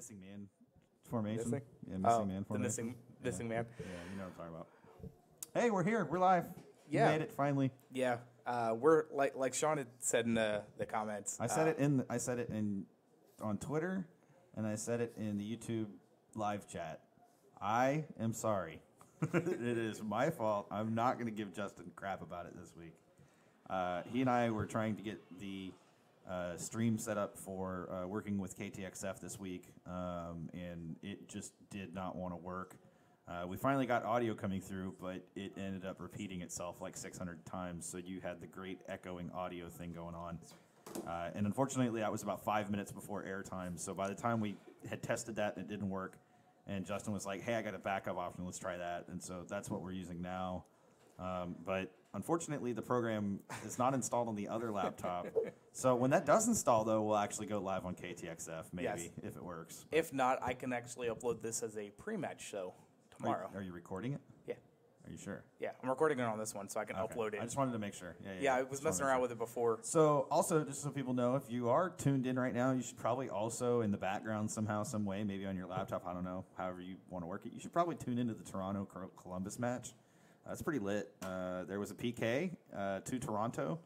missing man formation. Missing? Yeah, missing man formation. The missing man. Yeah, you know what I'm talking about. Hey, we're here. We're live. Yeah. We made it finally. Yeah. We're like Sean had said in the comments. I said it on Twitter, and I said it in the YouTube live chat. I am sorry. It is my fault. I'm not going to give Justin crap about it this week. He and I were trying to get the stream set up for working with KTXF this week, and it just did not want to work. We finally got audio coming through, but it ended up repeating itself like 600 times, so you had the great echoing audio thing going on. And unfortunately, that was about 5 minutes before airtime, so by the time we had tested that and it didn't work, and Justin was like, hey, I got a backup option, let's try that. And so that's what we're using now. But unfortunately, the program is not installed on the other laptop. So when that does install, though, we'll actually go live on KTXF, maybe, Yes. if it works. If not, I can actually upload this as a pre-match show tomorrow. Are you recording it? Yeah. Are you sure? Yeah, I'm recording it on this one, so I can upload it. I just wanted to make sure. Yeah, I was messing around with it before. So, also, just so people know, if you are tuned in right now, you should probably also, in the background somehow, some way, maybe on your laptop, I don't know, however you want to work it, you should probably tune into the Toronto-Columbus match. It's pretty lit. There was a PK to Toronto,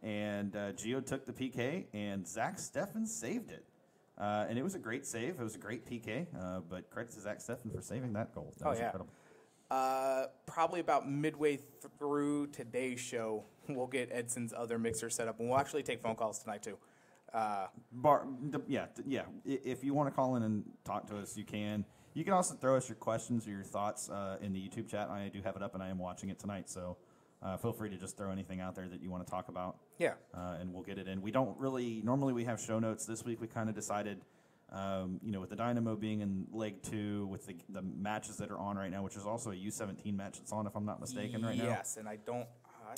and Gio took the PK, and Zach Steffen saved it. And it was a great save. It was a great PK, but credit to Zach Steffen for saving that goal. That was incredible. Probably about midway through today's show, we'll get Edson's other mixer set up, and we'll actually take phone calls tonight too. If you want to call in and talk to us, you can. You can also throw us your questions or your thoughts in the YouTube chat. I do have it up, and I am watching it tonight, so feel free to just throw anything out there that you want to talk about. Yeah. And we'll get it in. We don't really normally we have show notes. This week we kind of decided. With the Dynamo being in Leg 2, with the matches that are on right now, which is also a U17 match that's on, if I'm not mistaken, right now. Yes, and I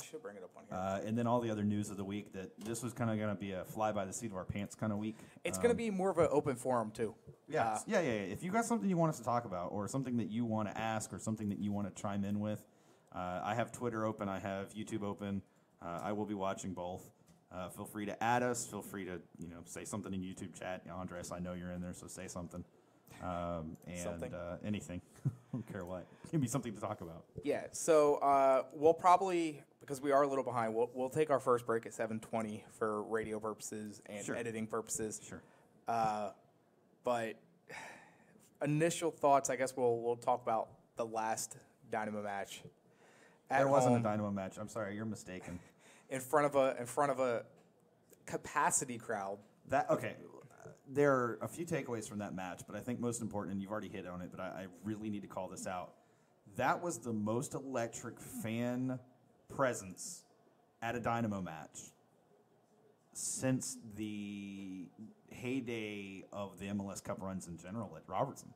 should bring it up on here. And then all the other news of the week, that this was kind of going to be a fly by the seat of our pants kind of week. It's going to be more of an open forum, too. Yeah. If you got something you want us to talk about, or something that you want to ask, or something that you want to chime in with, I have Twitter open, I have YouTube open. I will be watching both. Feel free to add us. Feel free to say something in YouTube chat. Andres, I know you're in there, so say something. Anything. I don't care what. Give me something to talk about. Yeah. So we'll probably, because we are a little behind, we'll take our first break at 7:20 for radio purposes and editing purposes. Sure. But initial thoughts, I guess we'll talk about the last Dynamo match. There wasn't a Dynamo match. I'm sorry, you're mistaken. In front of a capacity crowd. There are a few takeaways from that match, but I think most important, and you've already hit on it, but I really need to call this out. That was the most electric fan presence at a Dynamo match since the heyday of the MLS Cup runs in general at Robertson.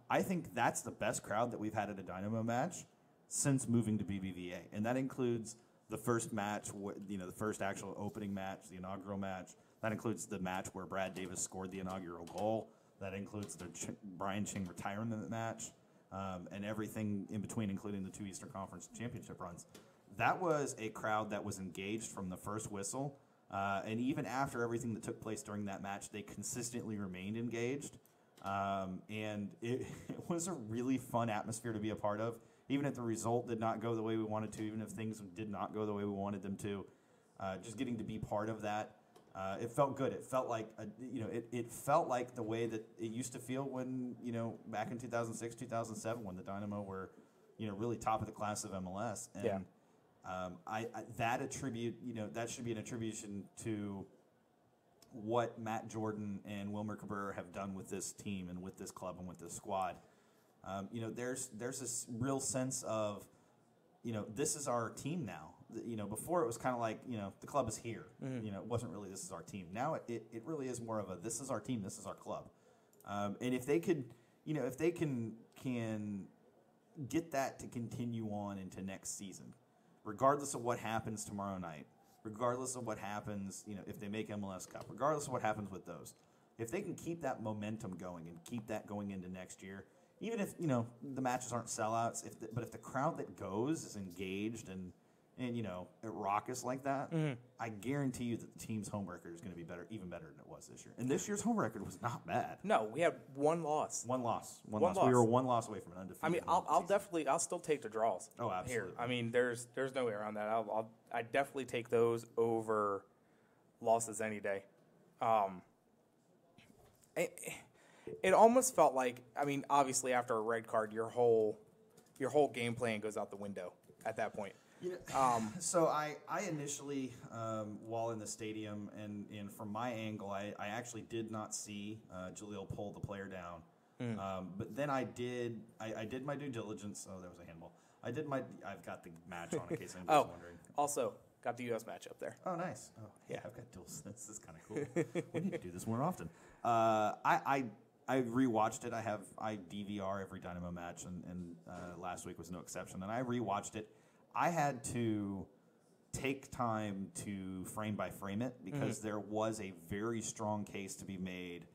I think that's the best crowd that we've had at a Dynamo match since moving to BBVA, and that includes the first match, the first actual opening match, the inaugural match. That includes the match where Brad Davis scored the inaugural goal. That includes the Brian Ching retirement match, and everything in between, including the two Eastern Conference championship runs. That was a crowd that was engaged from the first whistle, and even after everything that took place during that match, they consistently remained engaged. And it was a really fun atmosphere to be a part of. Even if the result did not go the way we wanted to, even if things did not go the way we wanted them to, just getting to be part of that, it felt good. It felt like it felt like the way that it used to feel when back in 2006, 2007, when the Dynamo were really top of the class of MLS. And that should be an attribution to what Matt Jordan and Wilmer Cabrera have done with this team and with this club and with this squad. There's this real sense of, this is our team now. Before it was kind of like, the club is here. Mm-hmm. It wasn't really this is our team. Now it really is more of a this is our team, this is our club. And if they could, if they can get that to continue on into next season, regardless of what happens tomorrow night, regardless of what happens, if they make MLS Cup, regardless of what happens with those, if they can keep that momentum going and keep that going into next year. Even if the matches aren't sellouts, but if the crowd that goes is engaged and and raucous like that, I guarantee you that the team's home record is going to be even better than it was this year. And this year's home record was not bad. No, we had one loss. One loss. We were one loss away from an undefeated. I mean, I'll still take the draws. Oh, absolutely. Here, I mean, there's no way around that. I definitely take those over losses any day. It almost felt like, I mean, obviously after a red card, your whole game plan goes out the window at that point. So I initially, while in the stadium, and from my angle, I actually did not see Jaleel pull the player down. But then I did my due diligence. Oh, there was a handball. I've got the match on in case anybody's wondering. Also, got the U.S. match up there. Oh, nice. Oh, yeah, I've got dual. This is kind of cool. We need to do this more often. I rewatched it. I DVR every Dynamo match, and last week was no exception. And I rewatched it. I had to take time to frame by frame it because there was a very strong case to be made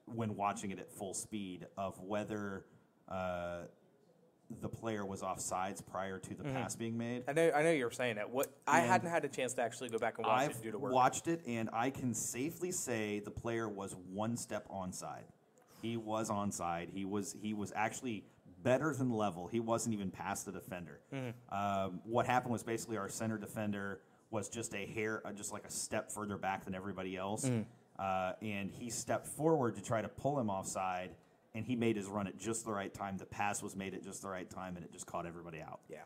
when watching it at full speed of whether the player was offsides prior to the pass being made. I know you were saying that. I hadn't had a chance to actually go back and watch it due to work. I've watched it, and I can safely say the player was one step onside. He was onside. He was actually better than level. He wasn't even past the defender. What happened was basically our center defender was just a hair, just like a step further back than everybody else, and he stepped forward to try to pull him offside, and he made his run at just the right time. The pass was made at just the right time, and it just caught everybody out. Yeah.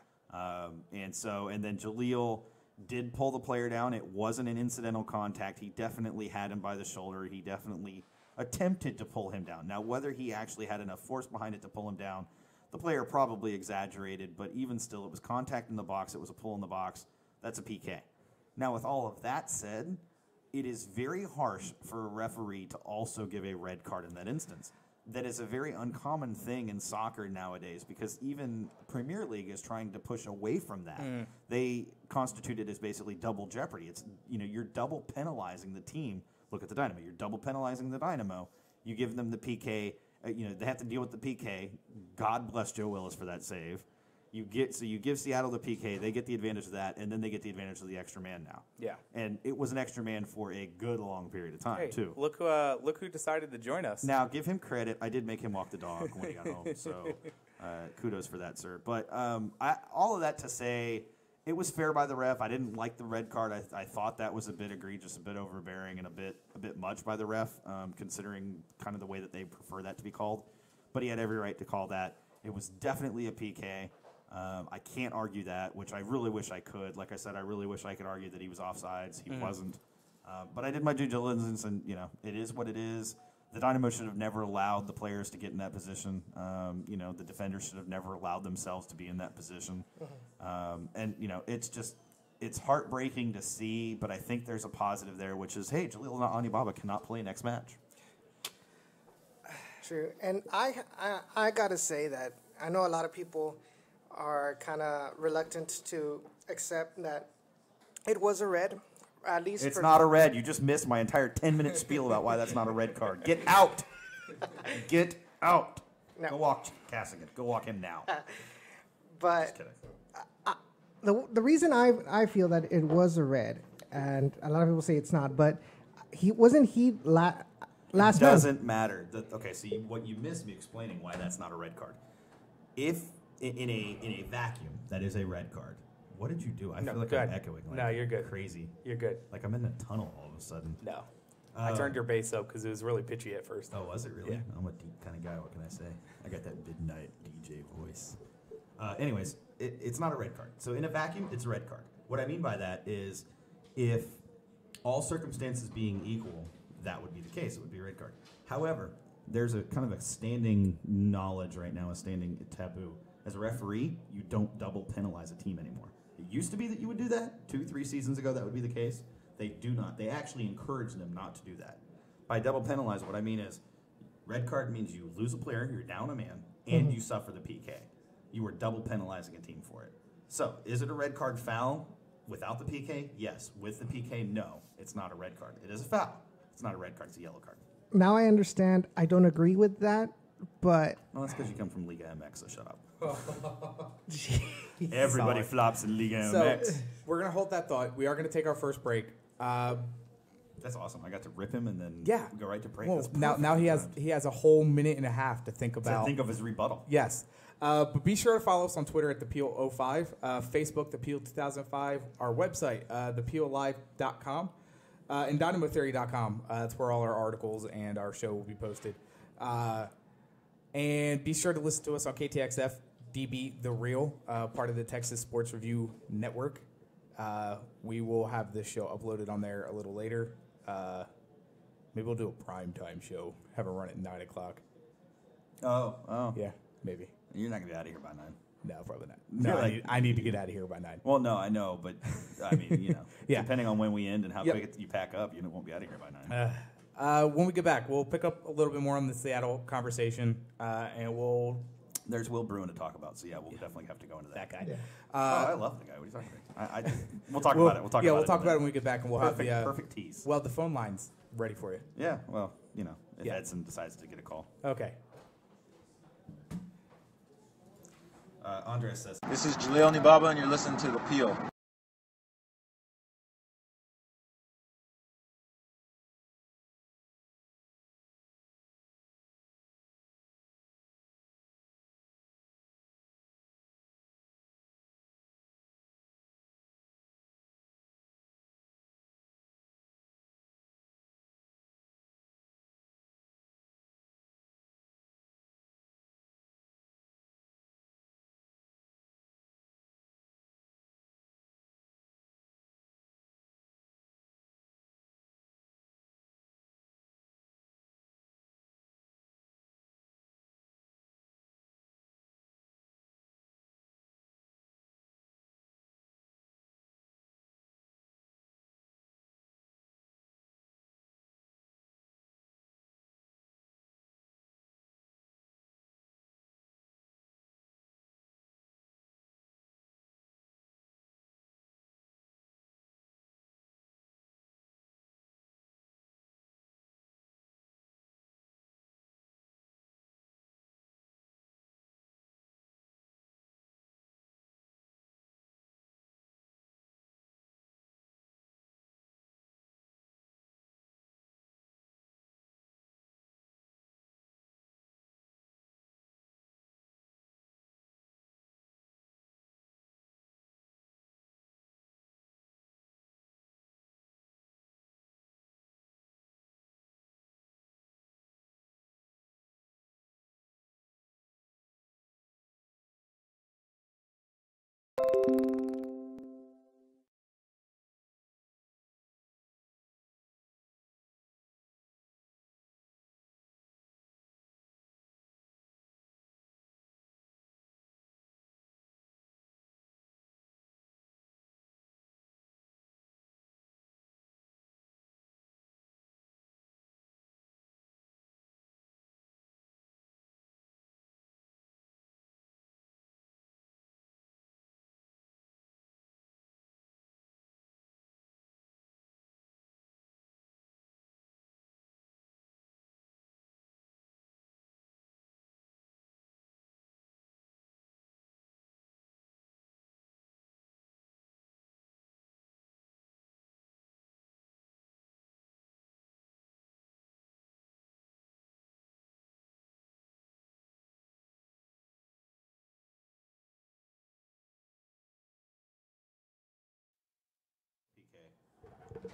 And then Jaleel did pull the player down. It wasn't an incidental contact. He definitely had him by the shoulder. He definitely attempted to pull him down. Now, whether he actually had enough force behind it to pull him down, the player probably exaggerated, but even still, it was contact in the box. It was a pull in the box. That's a PK. Now, with all of that said, it is very harsh for a referee to also give a red card in that instance. That is a very uncommon thing in soccer nowadays because even Premier League is trying to push away from that. They constitute it as basically double jeopardy. It's you're double penalizing the team. Look at the Dynamo. You're double penalizing the Dynamo. You give them the PK. They have to deal with the PK. God bless Joe Willis for that save. You give Seattle the PK, they get the advantage of that, and then they get the advantage of the extra man now. Yeah. And it was an extra man for a good long period of time too. Look who decided to join us. Now give him credit. I did make him walk the dog when he got home, so kudos for that, sir. But all of that to say, it was fair by the ref. I didn't like the red card. I thought that was a bit egregious, a bit overbearing, and a bit much by the ref, considering kind of the way that they prefer that to be called. But he had every right to call that. It was definitely a PK. I can't argue that, which I really wish I could. Like I said, I really wish I could argue that he was offsides. He wasn't. But I did my due diligence, and it is what it is. The Dynamo should have never allowed the players to get in that position. The defenders should have never allowed themselves to be in that position. It's heartbreaking to see, but I think there's a positive there, which is, hey, Jaleel Anibaba cannot play next match. True, and I gotta say that I know a lot of people are kind of reluctant to accept that it was a red. At least it's not a red. You just missed my entire 10-minute spiel about why that's not a red card. Get out. Get out. No. Go walk Cassigan. Go walk him now. But just kidding. The reason I feel that it was a red, and a lot of people say it's not, but last it doesn't matter. Okay, so what you missed me explaining why that's not a red card. If in a vacuum that is a red card. What did you do? I feel like I'm echoing. Like, no, you're good. Crazy. You're good. Like I'm in a tunnel all of a sudden. No. I turned your bass up because it was really pitchy at first. Oh, was it really? Yeah. I'm a deep kind of guy. What can I say? I got that midnight DJ voice. Anyways, it's not a red card. So in a vacuum, it's a red card. What I mean by that is if all circumstances being equal, that would be the case. It would be a red card. However, there's a kind of a standing knowledge right now, a standing taboo. As a referee, you don't double penalize a team anymore. It used to be that you would do that. 2-3 seasons ago, that would be the case. They do not. They actually encourage them not to do that. By double penalize, what I mean is red card means you lose a player, you're down a man, and you suffer the PK. You are double penalizing a team for it. So, is it a red card foul without the PK? Yes. With the PK, no. It's not a red card. It is a foul. It's not a red card. It's a yellow card. Now I understand. I don't agree with that But Well, that's because you come from Liga MX, so shut up. Jeez. Everybody Solid. flops in Liga So MX. we're gonna hold that thought. We are gonna take our first break. That's awesome. I got to rip him and then Yeah. go right to break. Well, That's now perfect. he has a whole minute and a half to think To about. think of his rebuttal. Yes. But be sure to follow us on Twitter at ThePeel05, Facebook, ThePeel2005, our website, ThePeelLive.com, and DynamoTheory.com. That's where all our articles and our show will be posted. And be sure to listen to us on KTXF-db, The Real, part of the Texas Sports Review Network. We will have this show uploaded on there a little later. Maybe we'll do a primetime show, have it run at 9 o'clock. Oh. Yeah, maybe. You're not going to be out of here by 9. No, probably not. You're No, like- I need to get out of here by 9. Well, no, I know, but I mean, Yeah. depending on when we end and how Yep. quick you pack up, you won't be out of here by 9. When we get back, we'll pick up a little bit more on the Seattle conversation, and we'll... There's Will Bruin to talk about, so yeah, we'll definitely have to go into that. That guy. Yeah. I love the guy. What are you talking about? We'll talk We'll about it. We'll talk about it. we'll talk about it when we get back, and we'll Perfect, have the... perfect tease. Well, the phone line's ready for you. Yeah, well, if Yeah. Edson decides to get a call. Okay. Andres says, This is Jaleel Nibaba, and you're listening to The Peel.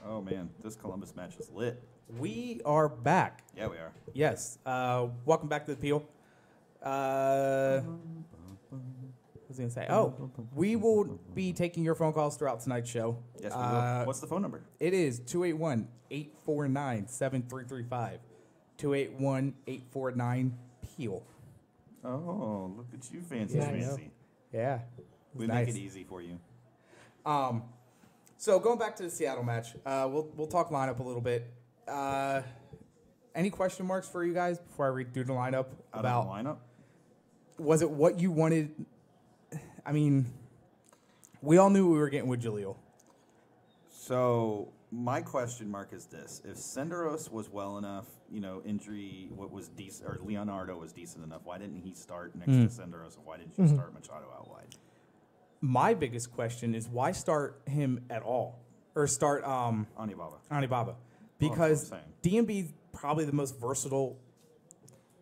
oh man, this Columbus match is lit. We are back. Yeah, we are. Yes. Welcome back to the Peel. What was I going to say? Oh, we will be taking your phone calls throughout tonight's show. Yes, we will. What's the phone number? It is 281-849-7335. 281-849-PEEL. Oh, look at you, fancy Yeah, I know. fancy. Yeah. We Nice. make it easy for you. So going back to the Seattle match, we'll talk lineup a little bit. Any question marks for you guys before I read through the lineup? Out of the lineup? Was it what you wanted? I mean, we all knew we were getting with Jaleel. So My question mark is this: if Senderos was well enough, injury was decent, or Leonardo was decent enough, why didn't he start next to Senderos? Why didn't you start Machado out wide? My biggest question is why start him at all, or start Anibaba, because DMB is probably the most versatile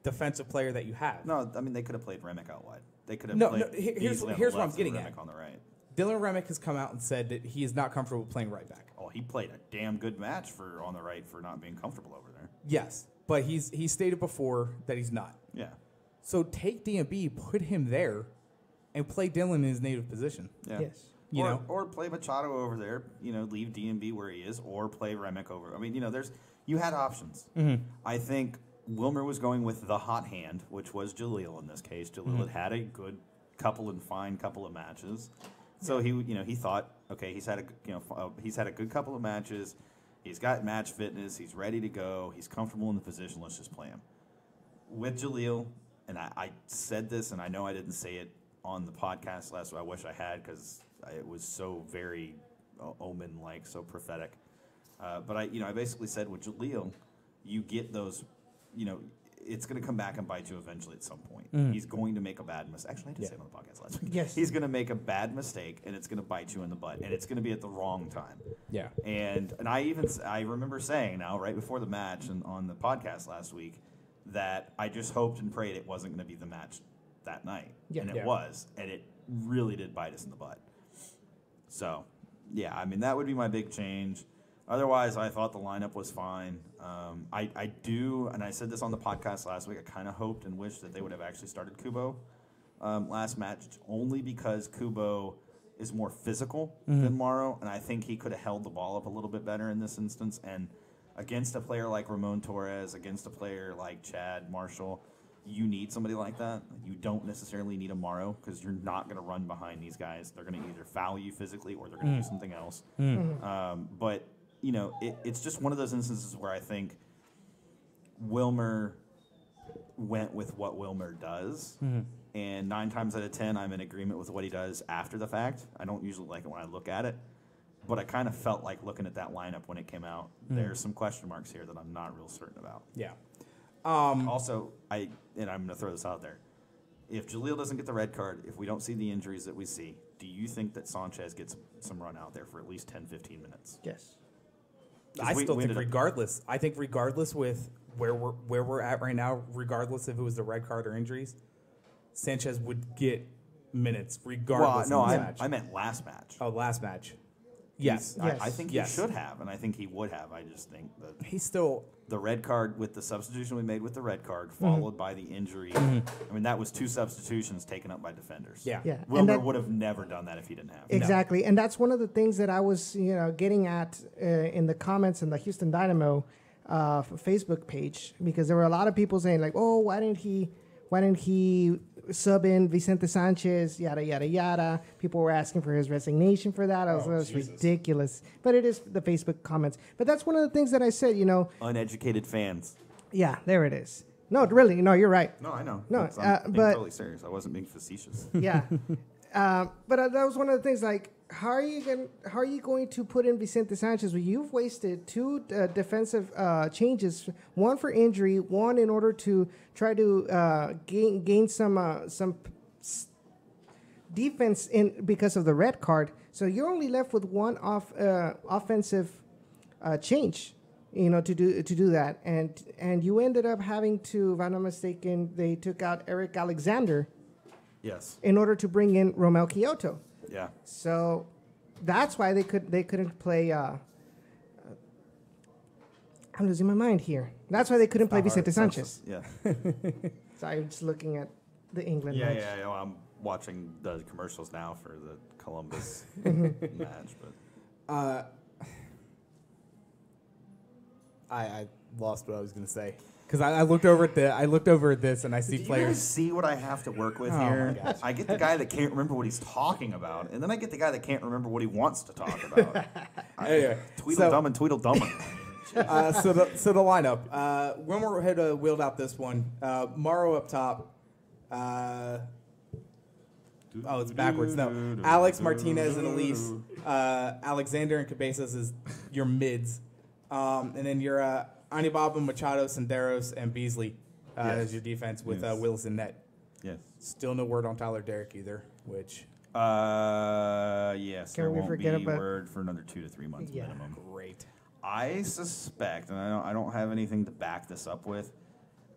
defensive player that you have. No, I mean they could have played Remick out wide. They could have played. Here's what I'm getting at. On the right. Dylan Remick has come out and said that he is not comfortable playing right back. Oh, he played a damn good match on the right for not being comfortable over there. Yes, but he's stated before that he's not. Yeah. So take DMB, put him there, and play Dylan in his native position. Yeah. Yes. Or play Machado over there. Leave DMB where he is, or play Remick over. I mean, you had options. Mm-hmm. I think Wilmer was going with the hot hand, which was Jaleel in this case. Jaleel had a good couple of matches. So he thought, okay, he's had a good couple of matches. He's got match fitness. He's ready to go. He's comfortable in the position. Let's just play him. With Jaleel, and I said this, and I know I didn't say it on the podcast last week. I wish I had because it was so very omen-like, so prophetic. But I basically said with Jaleel, you get those, it's going to come back and bite you eventually at some point. He's going to make a bad mistake. Actually, I did say it on the podcast last week. Yes. He's going to make a bad mistake, and it's going to bite you in the butt, and it's going to be at the wrong time. Yeah. And I remember saying now, right before the match and on the podcast last week, that I just hoped and prayed it wasn't going to be the match that night. Yeah. And it was, and it really did bite us in the butt. So, yeah, I mean, that would be my big change. Otherwise, I thought the lineup was fine. I do, and I said this on the podcast last week, I kind of hoped and wished that they would have actually started Kubo last match, only because Kubo is more physical than Morrow, and I think he could have held the ball up a little bit better in this instance. And against a player like Ramon Torres, against a player like Chad Marshall, you need somebody like that. You don't necessarily need a Morrow because you're not going to run behind these guys. They're going to either foul you physically or they're going to do something else. But it's just one of those instances where I think Wilmer went with what Wilmer does. And 9 times out of 10, I'm in agreement with what he does after the fact. I don't usually like it when I look at it. But I kind of felt like looking at that lineup when it came out, there's some question marks here that I'm not real certain about. Yeah. Also, I'm going to throw this out there. If Jaleel doesn't get the red card, if we don't see the injuries that we see, do you think that Sanchez gets some run out there for at least 10, 15 minutes? Yes. I still think regardless. I think regardless with where we're at right now, regardless if it was the red card or injuries, Sanchez would get minutes regardless. Well, no, I meant last match. Oh, last match. Yes. I think he should have, and I think he would have. I just think that he's still the red card with the substitution we made with the red card, followed by the injury. I mean, that was 2 substitutions taken up by defenders. Yeah. Wilmer would have never done that if he didn't have. Exactly, and that's one of the things that I was, getting at in the comments in the Houston Dynamo Facebook page, because there were a lot of people saying like, "Oh, why didn't he sub in Vicente Sanchez, yada, yada, yada." People were asking for his resignation for that. That was ridiculous. But it is the Facebook comments. But that's one of the things that I said, Uneducated fans. Yeah, there it is. No, really, no, you're right. No, I know. No, I'm being totally serious. I wasn't being facetious. Yeah. But that was one of the things, like, how are you going to put in Vicente Sanchez? Well, you've wasted 2 defensive changes, one for injury, one in order to try to gain some defense in because of the red card. So you're only left with one offensive change, to do that, and you ended up having to, if I'm not mistaken, they took out Eric Alexander. Yes. In order to bring in Romel Kyoto. Yeah. So that's why they couldn't play. I'm losing my mind here. That's why they couldn't play Vicente Sanchez. Yeah. So I'm just looking at the England match. Yeah. Well, I'm watching the commercials now for the Columbus match, but I lost what I was going to say. Because I looked over at this and I see players. players. You guys see what I have to work with here? My gosh. I get the guy that can't remember what he's talking about, and then I get the guy that can't remember what he wants to talk about. Anyway, Tweedledum and Tweedledum. So the lineup. Wilmer had wheeled out this one. Morrow up top. Oh, it's backwards. No. Alex, Martinez, and Elise. Alexander and Cabezas is your mids. And then your Anibaba, Machado, Senderos, and Beasley as your defense with Willis and net. Yes. Still no word on Tyler Derrick either, which... yes, Can there we won't forget be about- word for another 2 to 3 months minimum. Great. I suspect, and I don't have anything to back this up with,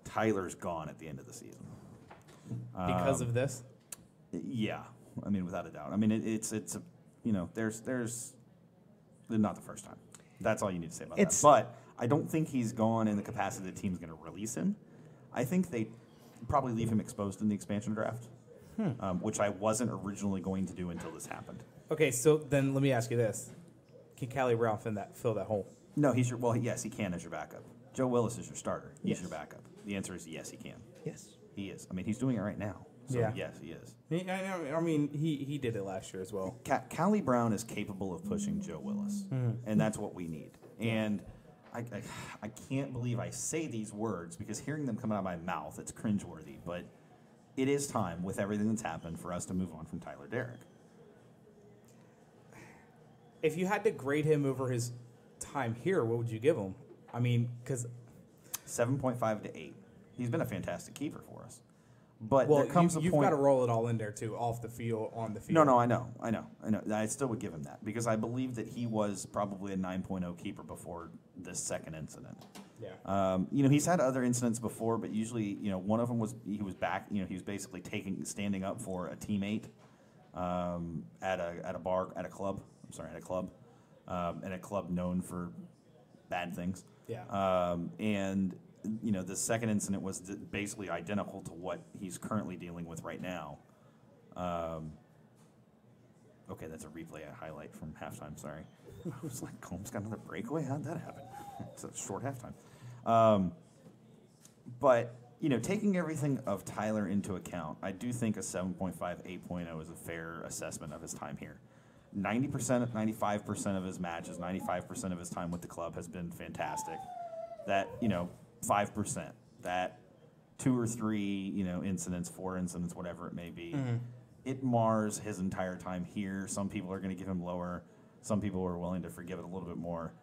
Tyler's gone at the end of the season. Because of this? Yeah, I mean, without a doubt. I mean, it's a, there's not the first time. That's all you need to say about that. But I don't think he's gone in the capacity the team's going to release him. I think they probably leave him exposed in the expansion draft, which I wasn't originally going to do until this happened. Okay, so then let me ask you this. Can Callie Brown fill that hole? No, yes, he can as your backup. Joe Willis is your starter. He's your backup. The answer is yes, he can. Yes. He is. I mean, he's doing it right now. So Yeah. yes, he is. I mean, he did it last year as well. Callie Brown is capable of pushing Joe Willis, and that's what we need. And I can't believe I say these words because hearing them come out of my mouth, it's cringeworthy. But it is time, with everything that's happened, for us to move on from Tyler Derrick. If you had to grade him over his time here, what would you give him? I mean, because 7.5 to 8. He's been a fantastic keeper for us. But well, there comes a you've point. got to roll it all in there too, off the field, on the field. No, I know. I still would give him that because I believe that he was probably a 9.0 keeper before this second incident. Yeah. He's had other incidents before, but usually, one of them was he was back. He was basically standing up for a teammate at a bar, at a club. At a club, and a club known for bad things. Yeah. And the second incident was basically identical to what he's currently dealing with right now. Okay, that's a replay, a highlight from halftime. Sorry, I was like, Combs got another breakaway. How'd that happen? It's a short halftime. But taking everything of Tyler into account, I do think a 7.5, 8.0 is a fair assessment of his time here. 90%, 95% of his matches, 95% of his time with the club has been fantastic. That 5%, that 2 or 3 incidents, 4 incidents, whatever it may be, it mars his entire time here. Some people are going to give him lower. Some people are willing to forgive it a little bit more.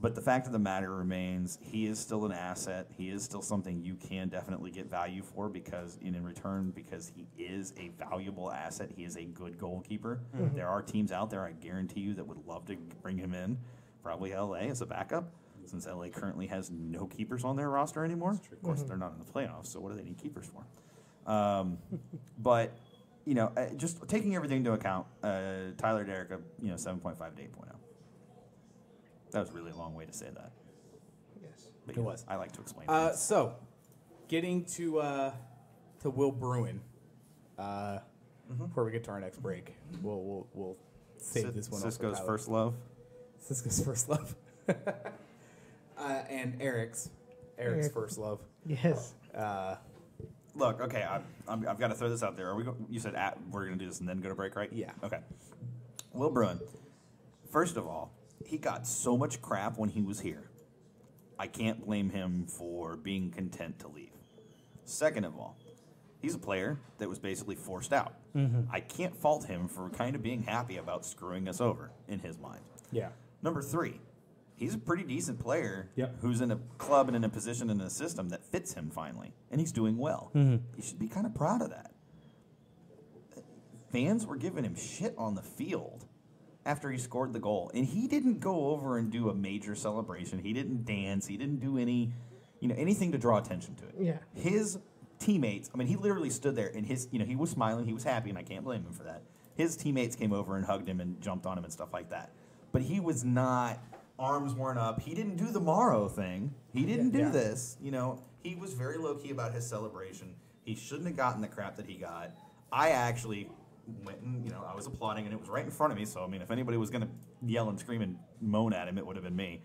But the fact of the matter remains, he is still an asset. He is still something you can definitely get value for because in return, because he is a valuable asset, he is a good goalkeeper. There are teams out there, I guarantee you, that would love to bring him in, probably LA as a backup, since LA currently has no keepers on their roster anymore. Of course, they're not in the playoffs, so what do they need keepers for? But, just taking everything into account, Tyler Derrick, 7.5 to 8.0. That was a really long way to say that. Yes. But It was. I like to explain things. So, getting to Will Bruin, before we get to our next break, we'll save this one. Cisco's off first love. Cisco's first love, and Eric's first love. Yes. Look, okay, I've got to throw this out there. You said we're going to do this and then go to break, right? Yeah. Okay. Will Bruin, first of all, he got so much crap when he was here. I can't blame him for being content to leave. Second of all, he's a player that was basically forced out. I can't fault him for kind of being happy about screwing us over in his mind. Yeah. Number 3, he's a pretty decent player Yep. who's in a club and in a position in a system that fits him finally, and he's doing well. He should be kind of proud of that. Fans were giving him shit on the field after he scored the goal, and he didn't go over and do a major celebration. He didn't dance. He didn't do anything to draw attention to it. Yeah. His teammates, he literally stood there, and he was smiling. He was happy, and I can't blame him for that. His teammates came over and hugged him and jumped on him and stuff like that. But he was not, arms weren't up. He didn't do the Morrow thing. He didn't do this. He was very low-key about his celebration. He shouldn't have gotten the crap that he got. I actually went and, I was applauding, and it was right in front of me. So, if anybody was going to yell and scream and moan at him, it would have been me.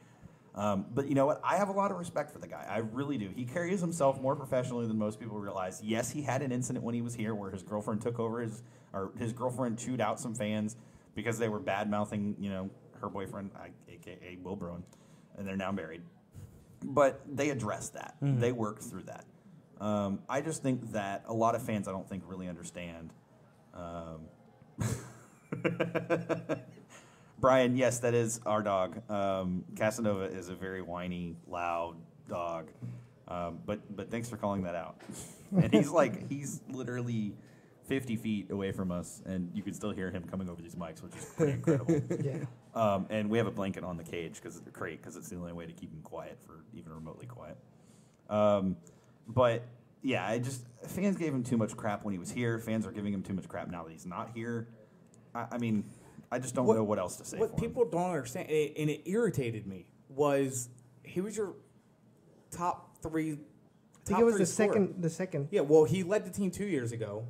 But you know what? I have a lot of respect for the guy. I really do. He carries himself more professionally than most people realize. Yes, he had an incident when he was here where his girlfriend took over his girlfriend chewed out some fans because they were bad-mouthing, her boyfriend, a.k.a. Will Bruin, and they're now married. But they addressed that. They worked through that. I just think that a lot of fans, I don't think, really understand Brian, yes, that is our dog. Casanova is a very whiny, loud dog. But thanks for calling that out. And he's literally 50 feet away from us, and you can still hear him coming over these mics, which is pretty incredible. Yeah. And we have a blanket on the cage because it's the only way to keep him quiet, for even remotely quiet. But yeah, fans gave him too much crap when he was here. Fans are giving him too much crap now that he's not here. I mean, I just don't know what else to say. What people don't understand, and it irritated me, was he was your top three. I think it was the second. Yeah, well, he led the team 2 years ago.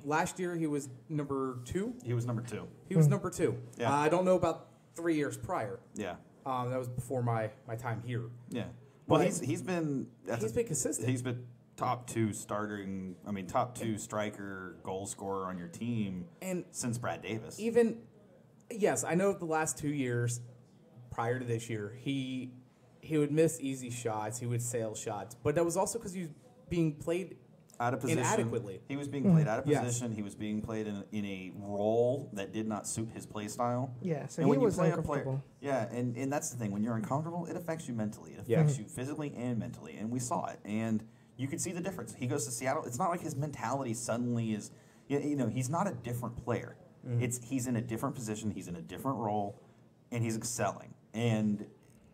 Last year he was number 2? He was number 2. He was number 2. Yeah. I don't know about 3 years prior. Yeah. That was before my time here. Yeah. Well, But he's been consistent. He's been top 2 striker, goal scorer on your team And since Brad Davis. Yes, I know the last 2 years prior to this year, he would miss easy shots, he would sail shots, but that was also because he was being played out of position. inadequately. He was being played out of Yes. position. He was being played in a role that did not suit his play style. Yeah, so And he when you was play uncomfortable. and that's the thing. When you're uncomfortable, it affects you mentally. It affects you physically and mentally, and we saw it. And you could see the difference. He goes to Seattle. It's not like his mentality suddenly is, he's not a different player. He's in a different position. He's in a different role, and he's excelling. And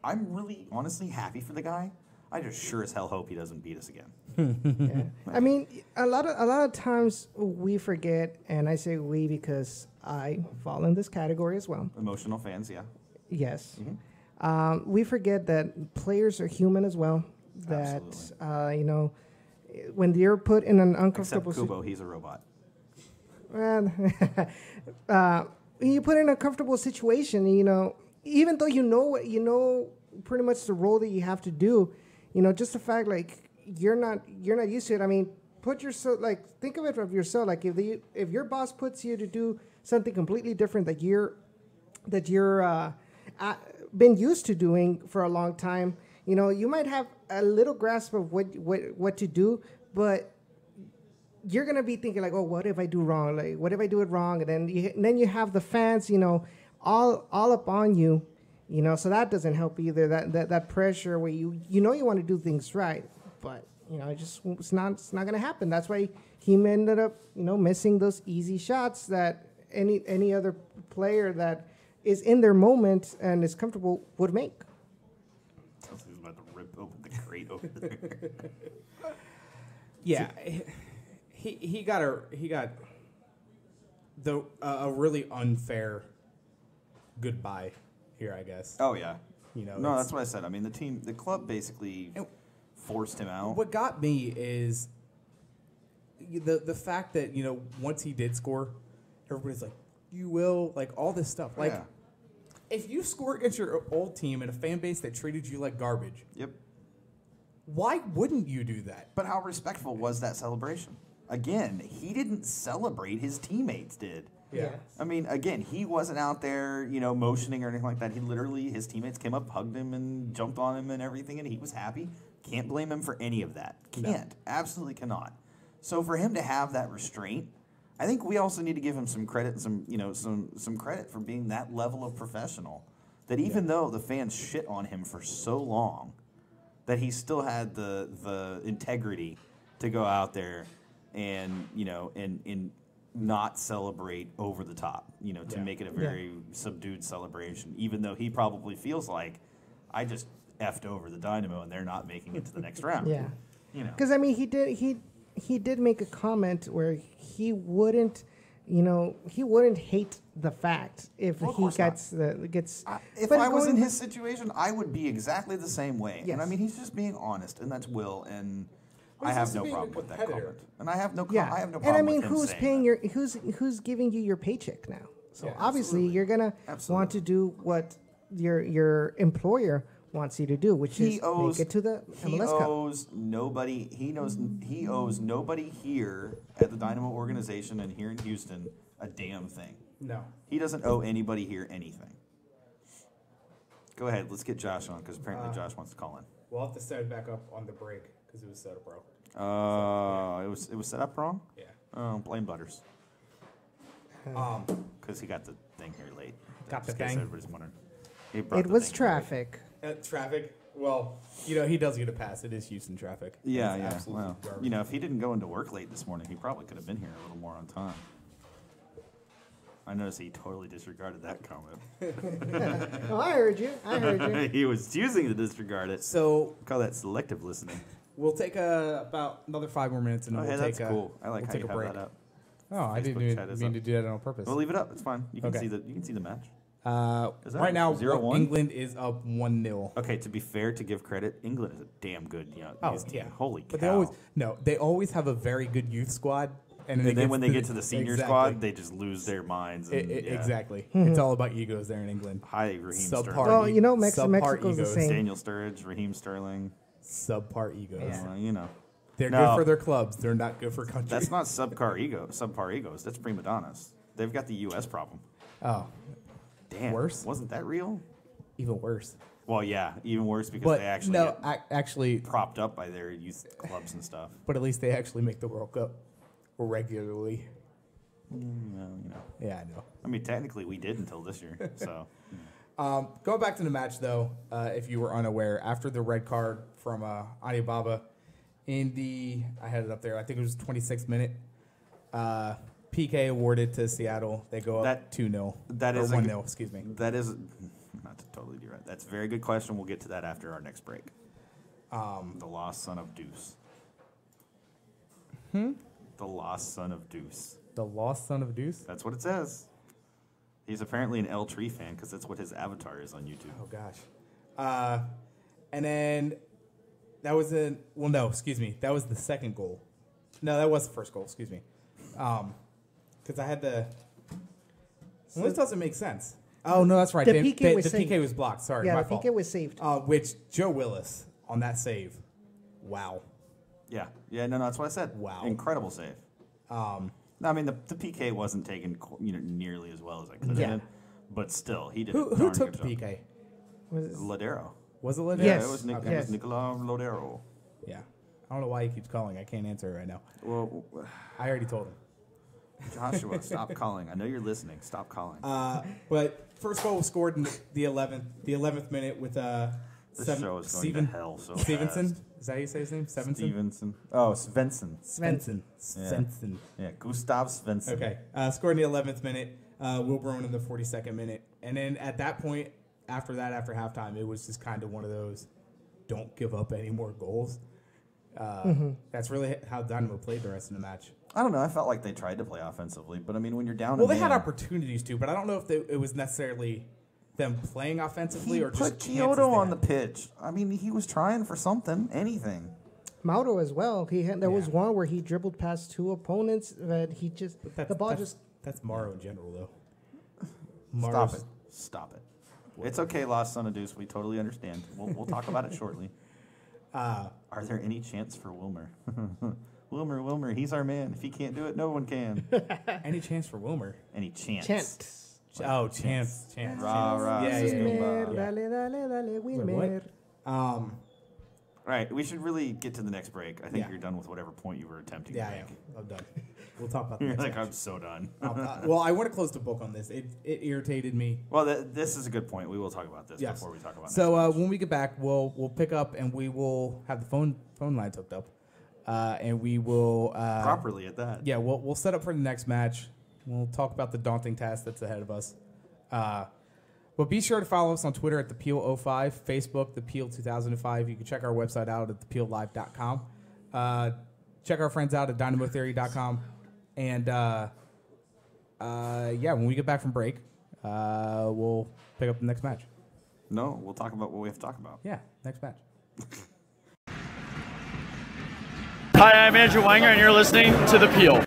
I'm really, honestly happy for the guy. I just sure as hell hope he doesn't beat us again. Yeah. I mean, a lot of times we forget, and I say we because I fall in this category as well. Emotional fans, yeah. Yes. We forget that players are human as well. That when you're put in an uncomfortable Except Kubo, he's a robot. when you put in a comfortable situation, even though you know pretty much the role that you have to do, just the fact like you're not used to it. I mean, think of it of yourself. Like if your boss puts you to do something completely different that you're been used to doing for a long time, you might have a little grasp of what to do, but you're gonna be thinking like, oh, what if I do wrong? Like, what if I do it wrong? And then you have the fans, all up on you, so that doesn't help either. That pressure where you want to do things right, but it's not gonna happen. That's why he ended up missing those easy shots that any other player that is in their moment and is comfortable would make. He's about to rip open the crate over there. Yeah, he got a really unfair goodbye here, I guess. Oh yeah. No, that's what I said. I mean, the club basically forced him out. What got me is the fact that once he did score, everybody's like, "You will," like all this stuff. Like, if you score against your old team and a fan base that treated you like garbage, Yep. why wouldn't you do that? But how respectful was that celebration? Again, he didn't celebrate. His teammates did. Yeah. I mean, again, he wasn't out there, motioning or anything like that. His teammates came up, hugged him, and jumped on him and everything, and he was happy. Can't blame him for any of that. Can't. Absolutely cannot. So for him to have that restraint, I think we also need to give him some credit, some credit for being that level of professional. That even though the fans shit on him for so long, that he still had the integrity to go out there and not celebrate over the top, to make it a very subdued celebration, even though he probably feels like, I just effed over the Dynamo and they're not making it to the next round. Yeah. Because I mean, he did make a comment where he wouldn't hate the fact if he gets. If I was in his situation, I would be exactly the same way. Yes. And I mean, he's just being honest, and that's Will, and I have no problem with that comment. And I have no Yeah. I have no And problem I mean, with him who's saying paying that. who's giving you your paycheck now? So Yeah, obviously absolutely. you're gonna want to do what your employer wants you to do, which is make it to the MLS Cup. He owes nobody here at the Dynamo organization and here in Houston a damn thing. No. He doesn't owe anybody here anything. Go ahead, let's get Josh on because apparently Josh wants to call in. We'll have to set it back up on the break because it was set up, bro. It was set up wrong? Yeah. Oh, blame Butters. Because he got the thing here late. Got the Just in case thing? Everybody's wondering. He brought It the was thing traffic. Traffic. Well, he does get a pass. It is Houston traffic. Yeah, It's yeah. absolutely Well, garbage. if he didn't go into work late this morning, he probably could have been here a little more on time. I noticed he totally disregarded that comment. Oh, I heard you. I heard you. He was choosing to disregard it. So Call that selective listening. we'll take about another 5 more minutes, and Oh, then hey, we'll that's take cool. I like we'll how take you a have break. that up. Oh, I Facebook didn't chat is mean up. to do that on purpose. We'll leave it up. It's fine. You can Okay. see the match. Is that Right now, 0-1? England is up 1-0. Okay, to be fair, to give credit, England is a damn good youth Oh, team. yeah. Holy cow. But they always have a very good youth squad. And then when they get to the senior exactly. squad, they just lose their minds. And, Exactly. It's all about egos there in England. Hi, Raheem Subpar. Sterling. Well, Subpar Mexico's the egos. same. Daniel Sturridge, Raheem Sterling. Subpar egos. Yeah. They're No. good for their clubs. They're not good for country. That's not subpar egos. That's prima donnas. They've got the U.S. problem. Oh, Damn. Worse? Wasn't that real? even worse. Well, yeah, even worse because But they actually no, get actually, propped up by their youth clubs and stuff. but at least they actually make the World Cup regularly. Well, Yeah, I know. I mean, technically we did until this year. So Going back to the match, though, if you were unaware, after the red card from Alibaba I had it up there, I think it was 26th minute, PK awarded to Seattle. They go up 2-0. that is or a 1-0, good- excuse me. that is not to totally do right. That's a very good question. We'll get to that after our next break. The lost son of Deuce. The lost son of Deuce. The lost son of Deuce? That's what it says. He's apparently an L Tree fan because that's what his avatar is on YouTube. Oh, gosh. And then that was that was the second goal. No, that was the first goal, excuse me. Because I had the... Well, this doesn't make sense. Oh, no, that's right. The The PK was PK saved. was blocked. Sorry, Yeah, my the fault. PK was saved. Which Joe Willis on that save. Wow. Yeah, no, that's what I said. Wow. Incredible save. No, I mean the PK wasn't taken nearly as well as I could have Yeah. been, but still he did. Who a darn took good the job. PK? Was- Ladero. Was it Lynette? Yeah, Yes. it was, Okay. it Yes. was Nicola Lodero. Yeah. I don't know why he keeps calling. I can't answer it right now. Well, I already told him. Joshua, stop calling. I know you're listening. Stop calling. But first goal was scored in the 11th minute with This show is going to hell so Stevenson. fast. Is that how you say his name? Stevenson? Stevenson. Oh, Svensson. Svensson. Yeah. Svensson. Yeah, Gustav Svensson. Okay. Scored in the 11th minute. Wilburn in the 42nd minute. And then at that point, after halftime, it was just kind of one of those don't give up any more goals. That's really how Dynamo played the rest of the match. I don't know. I felt like they tried to play offensively, but I mean, when you're down, Well, a they had man- opportunities to, but I don't know if it was necessarily them playing offensively He or just put chances Kyoto they on the had. pitch. I mean, he was trying for something, anything. Mauro as well. There was Yeah. one where he dribbled past two opponents, but he just But the ball just. That's Morrow in general, though. Stop Morrow's- it. Stop it. It's okay, lost son of Deuce. We totally understand. We'll talk about it shortly. Are there any chance for Wilmer? Wilmer, he's our man. If he can't do it, no one can. Any chance for Wilmer? Any chance? Chant. Oh, chance. Rah, rah, Yeah, yeah, Wilmer, yeah. dale, Wilmer. All right, we should really get to the next break. I think Yeah. you're done with whatever point you were attempting Yeah, to yeah. make. I'm done. We'll talk about the You're next like, match. I'm so done. Well, I want to close the book on this. It irritated me. Well, this is a good point. We will talk about this Yes. before we talk about So next match. when we get back, we'll pick up and we will have the phone lines hooked up, and we will properly at that. Yeah, we'll set up for the next match. We'll talk about the daunting task that's ahead of us. But be sure to follow us on Twitter at ThePeel05, Facebook, ThePeel2005. You can check our website out at ThePeelLive.com. Check our friends out at DynamoTheory.com. And, when we get back from break, we'll pick up the next match. No, we'll talk about what we have to talk about. Yeah, next match. Hi, I'm Andrew Wanger, and you're listening to The Peel.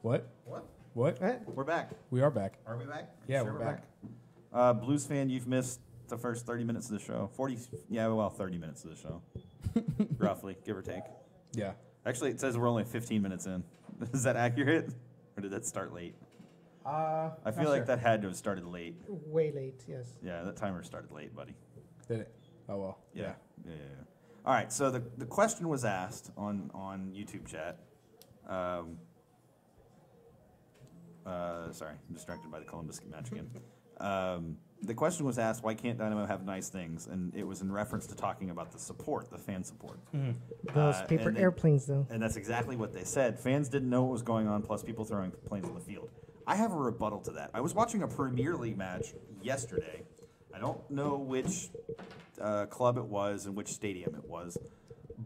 What? What? We're back. We are back. Are we back? Yeah, Sure we're back. Blues fan, you've missed the first 30 minutes of the show. 30 minutes of the show. Roughly, give or take. Yeah. Actually, it says we're only 15 minutes in. Is that accurate? Or did that start late? I feel like that had to have started late. Way late, yes. Yeah, that timer started late, buddy. Did it? Oh, well. Yeah. All right, so the question was asked on YouTube chat. Sorry, I'm distracted by the Columbus match again. The question was asked, why can't Dynamo have nice things? And it was in reference to talking about the support, the fan support. Those paper airplanes, though. And that's exactly what they said. Fans didn't know what was going on, plus people throwing planes on the field. I have a rebuttal to that. I was watching a Premier League match yesterday. I don't know which club it was and which stadium it was,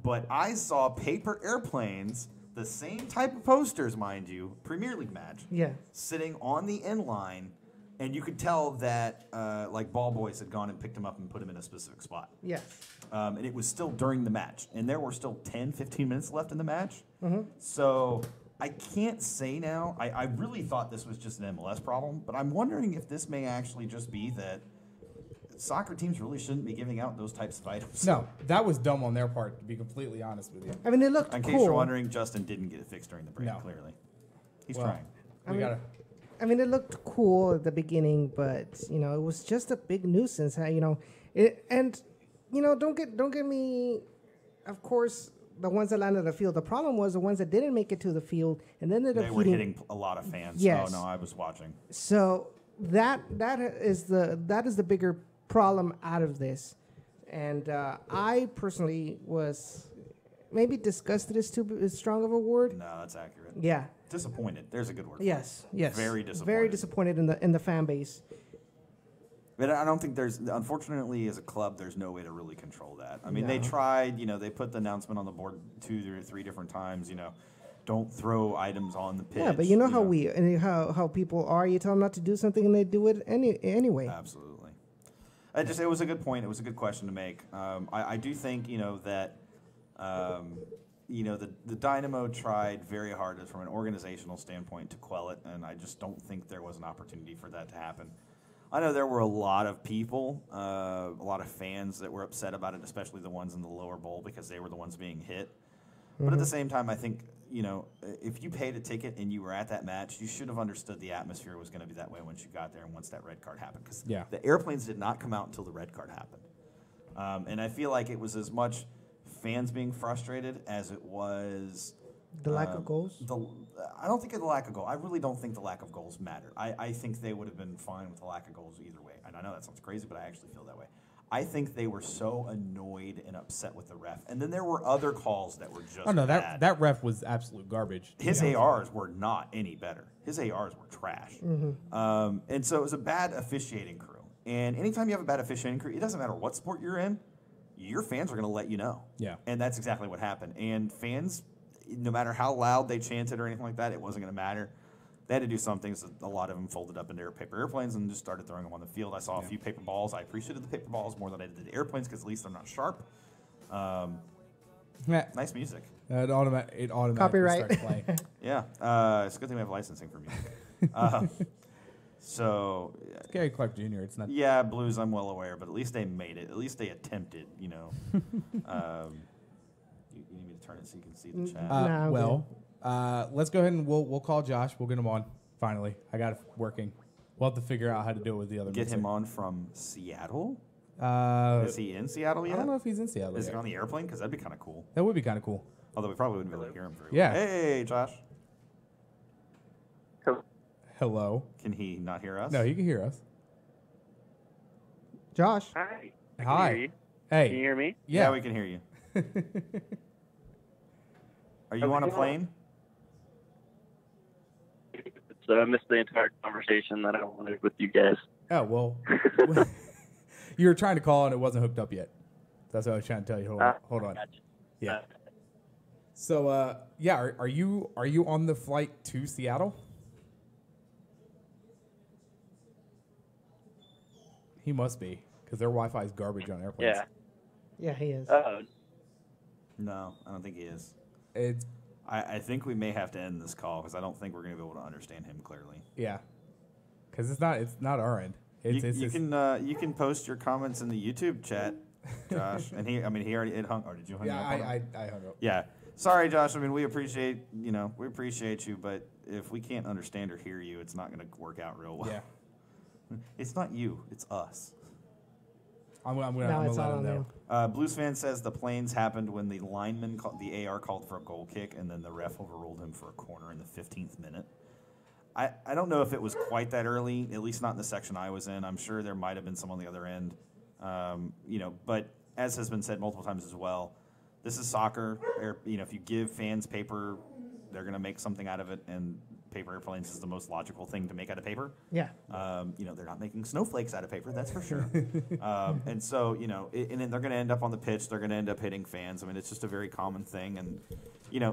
but I saw paper airplanes, the same type of posters, mind you, Premier League match, sitting on the end line, and you could tell that like ball boys had gone and picked them up and put them in a specific spot. Yes. And it was still during the match, and there were still 10, 15 minutes left in the match. So I can't say now. I really thought this was just an MLS problem, but I'm wondering if this may actually just be that soccer teams really shouldn't be giving out those types of items. No, that was dumb on their part, to be completely honest with you. I mean, it looked In cool. case you're wondering, Justin didn't get it fixed during the break, No. clearly. He's Well, trying. I mean, it looked cool at the beginning, but it was just a big nuisance. Don't get me. Of course, the ones that landed on the field. The problem was the ones that didn't make it to the field, and then They were hitting a lot of fans. Yes. Oh no, I was watching. So that is the bigger problem out of this, and I personally was maybe disgusted is too strong of a word. No, that's accurate. Yeah. Disappointed. There's a good word. Yes. Yes. Very disappointed. Very disappointed in the fan base. But I don't think unfortunately, as a club, there's no way to really control that. I mean, No. they tried, they put the announcement on the board 2 or 3 different times, don't throw items on the pitch. Yeah, but how people are. You tell them not to do something, and they do it anyway. Absolutely. It was a good point. It was a good question to make. I do think, that, the Dynamo tried very hard from an organizational standpoint to quell it, and I just don't think there was an opportunity for that to happen. I know there were a lot of people, a lot of fans that were upset about it, especially the ones in the lower bowl because they were the ones being hit. But at the same time, I think, if you paid a ticket and you were at that match, you should have understood the atmosphere was going to be that way once you got there and once that red card happened. Because the airplanes did not come out until the red card happened. And I feel like it was as much fans being frustrated as it was the lack of goals? I don't think of the lack of goals. I really don't think the lack of goals mattered. I think they would have been fine with the lack of goals either way. And I know that sounds crazy, but I actually feel that way. I think they were so annoyed and upset with the ref. And then there were other calls that were just bad. That ref was absolute garbage. His ARs were not any better. His ARs were trash. And so it was a bad officiating crew. And anytime you have a bad officiating crew, it doesn't matter what sport you're in, your fans are going to let you know. Yeah. And that's exactly what happened. And fans, no matter how loud they chanted or anything like that, it wasn't going to matter. They had to do some things. So a lot of them folded up into paper airplanes and just started throwing them on the field. I saw a few paper balls. I appreciated the paper balls more than I did the airplanes because at least they're not sharp. Nice music. It automatically Copyright. starts playing. Yeah. It's a good thing we have licensing for music. So It's Gary Clark Jr. It's not. Yeah, Blues, I'm well aware, but at least they made it. At least they attempted, You need me to turn it so you can see the chat? Let's go ahead and we'll call Josh. We'll get him on finally. I got it working. We'll have to figure out how to do it with the other. Get him on from Seattle? Is he in Seattle yet? I don't know if he's in Seattle. Is he on the airplane? Because that'd be kind of cool. That would be kind of cool. Although we probably wouldn't be able to hear him very well. Yeah. Hey, Josh. Hello. Can he not hear us? No, he can hear us. Josh. Hi. I Hi. Can hear you. Hey. Can you hear me? Yeah, we can hear you. Are you on a plane? I missed the entire conversation that I wanted with you guys. Oh, well. You were trying to call and it wasn't hooked up yet. That's what I was trying to tell you. Hold on. Gotcha. Yeah. So, are you on the flight to Seattle? He must be, because their Wi-Fi is garbage on airplanes. Yeah. Yeah, he is. No, I don't think he is. I think we may have to end this call because I don't think we're going to be able to understand him clearly. Yeah, because it's not our end. You can post your comments in the YouTube chat, Josh. And he already hung. Or did you hang up? I hung up. Yeah. Sorry, Josh. I mean, we appreciate you, but if we can't understand or hear you, it's not going to work out real well. Yeah. It's not you. It's us. I'm gonna It's let all him on know. Blues fan says the planes happened when the lineman the AR called for a goal kick, and then the ref overruled him for a corner in the 15th minute. I don't know if it was quite that early, at least not in the section I was in. I'm sure there might have been some on the other end. But as has been said multiple times as well, this is soccer. If you give fans paper, they're going to make something out of it, and paper airplanes is the most logical thing to make out of paper. Yeah. They're not making snowflakes out of paper, that's for sure. And so, and then they're going to end up on the pitch. They're going to end up hitting fans. I mean, it's just a very common thing. And,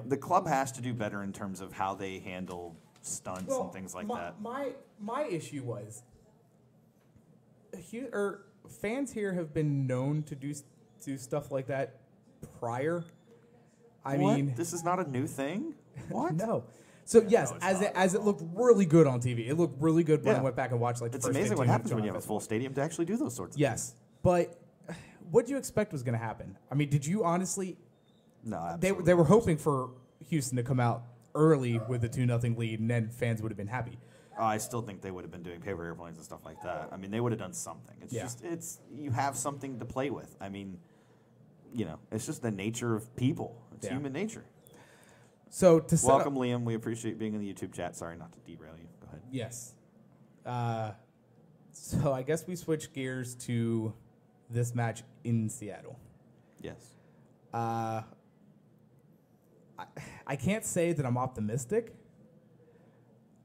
the club has to do better in terms of how they handle stunts and things like that. My issue was, fans here have been known to do stuff like that prior. I mean, this is not a new thing. What? No. So yes, as it looked really good on TV, it looked really good when I went back and watched It's amazing what happens when you have a full stadium to actually do those sorts of things. Yes, but what do you expect was going to happen? I mean, did you honestly? No, absolutely. They were hoping for Houston to come out early with a 2-0 lead, and then fans would have been happy. I still think they would have been doing paper airplanes and stuff like that. I mean, they would have done something. It's you have something to play with. I mean, it's just the nature of people. It's human nature. So to welcome, Liam. We appreciate being in the YouTube chat. Sorry not to derail you. Go ahead. Yes. So I guess we switch gears to this match in Seattle. Yes. I can't say that I'm optimistic.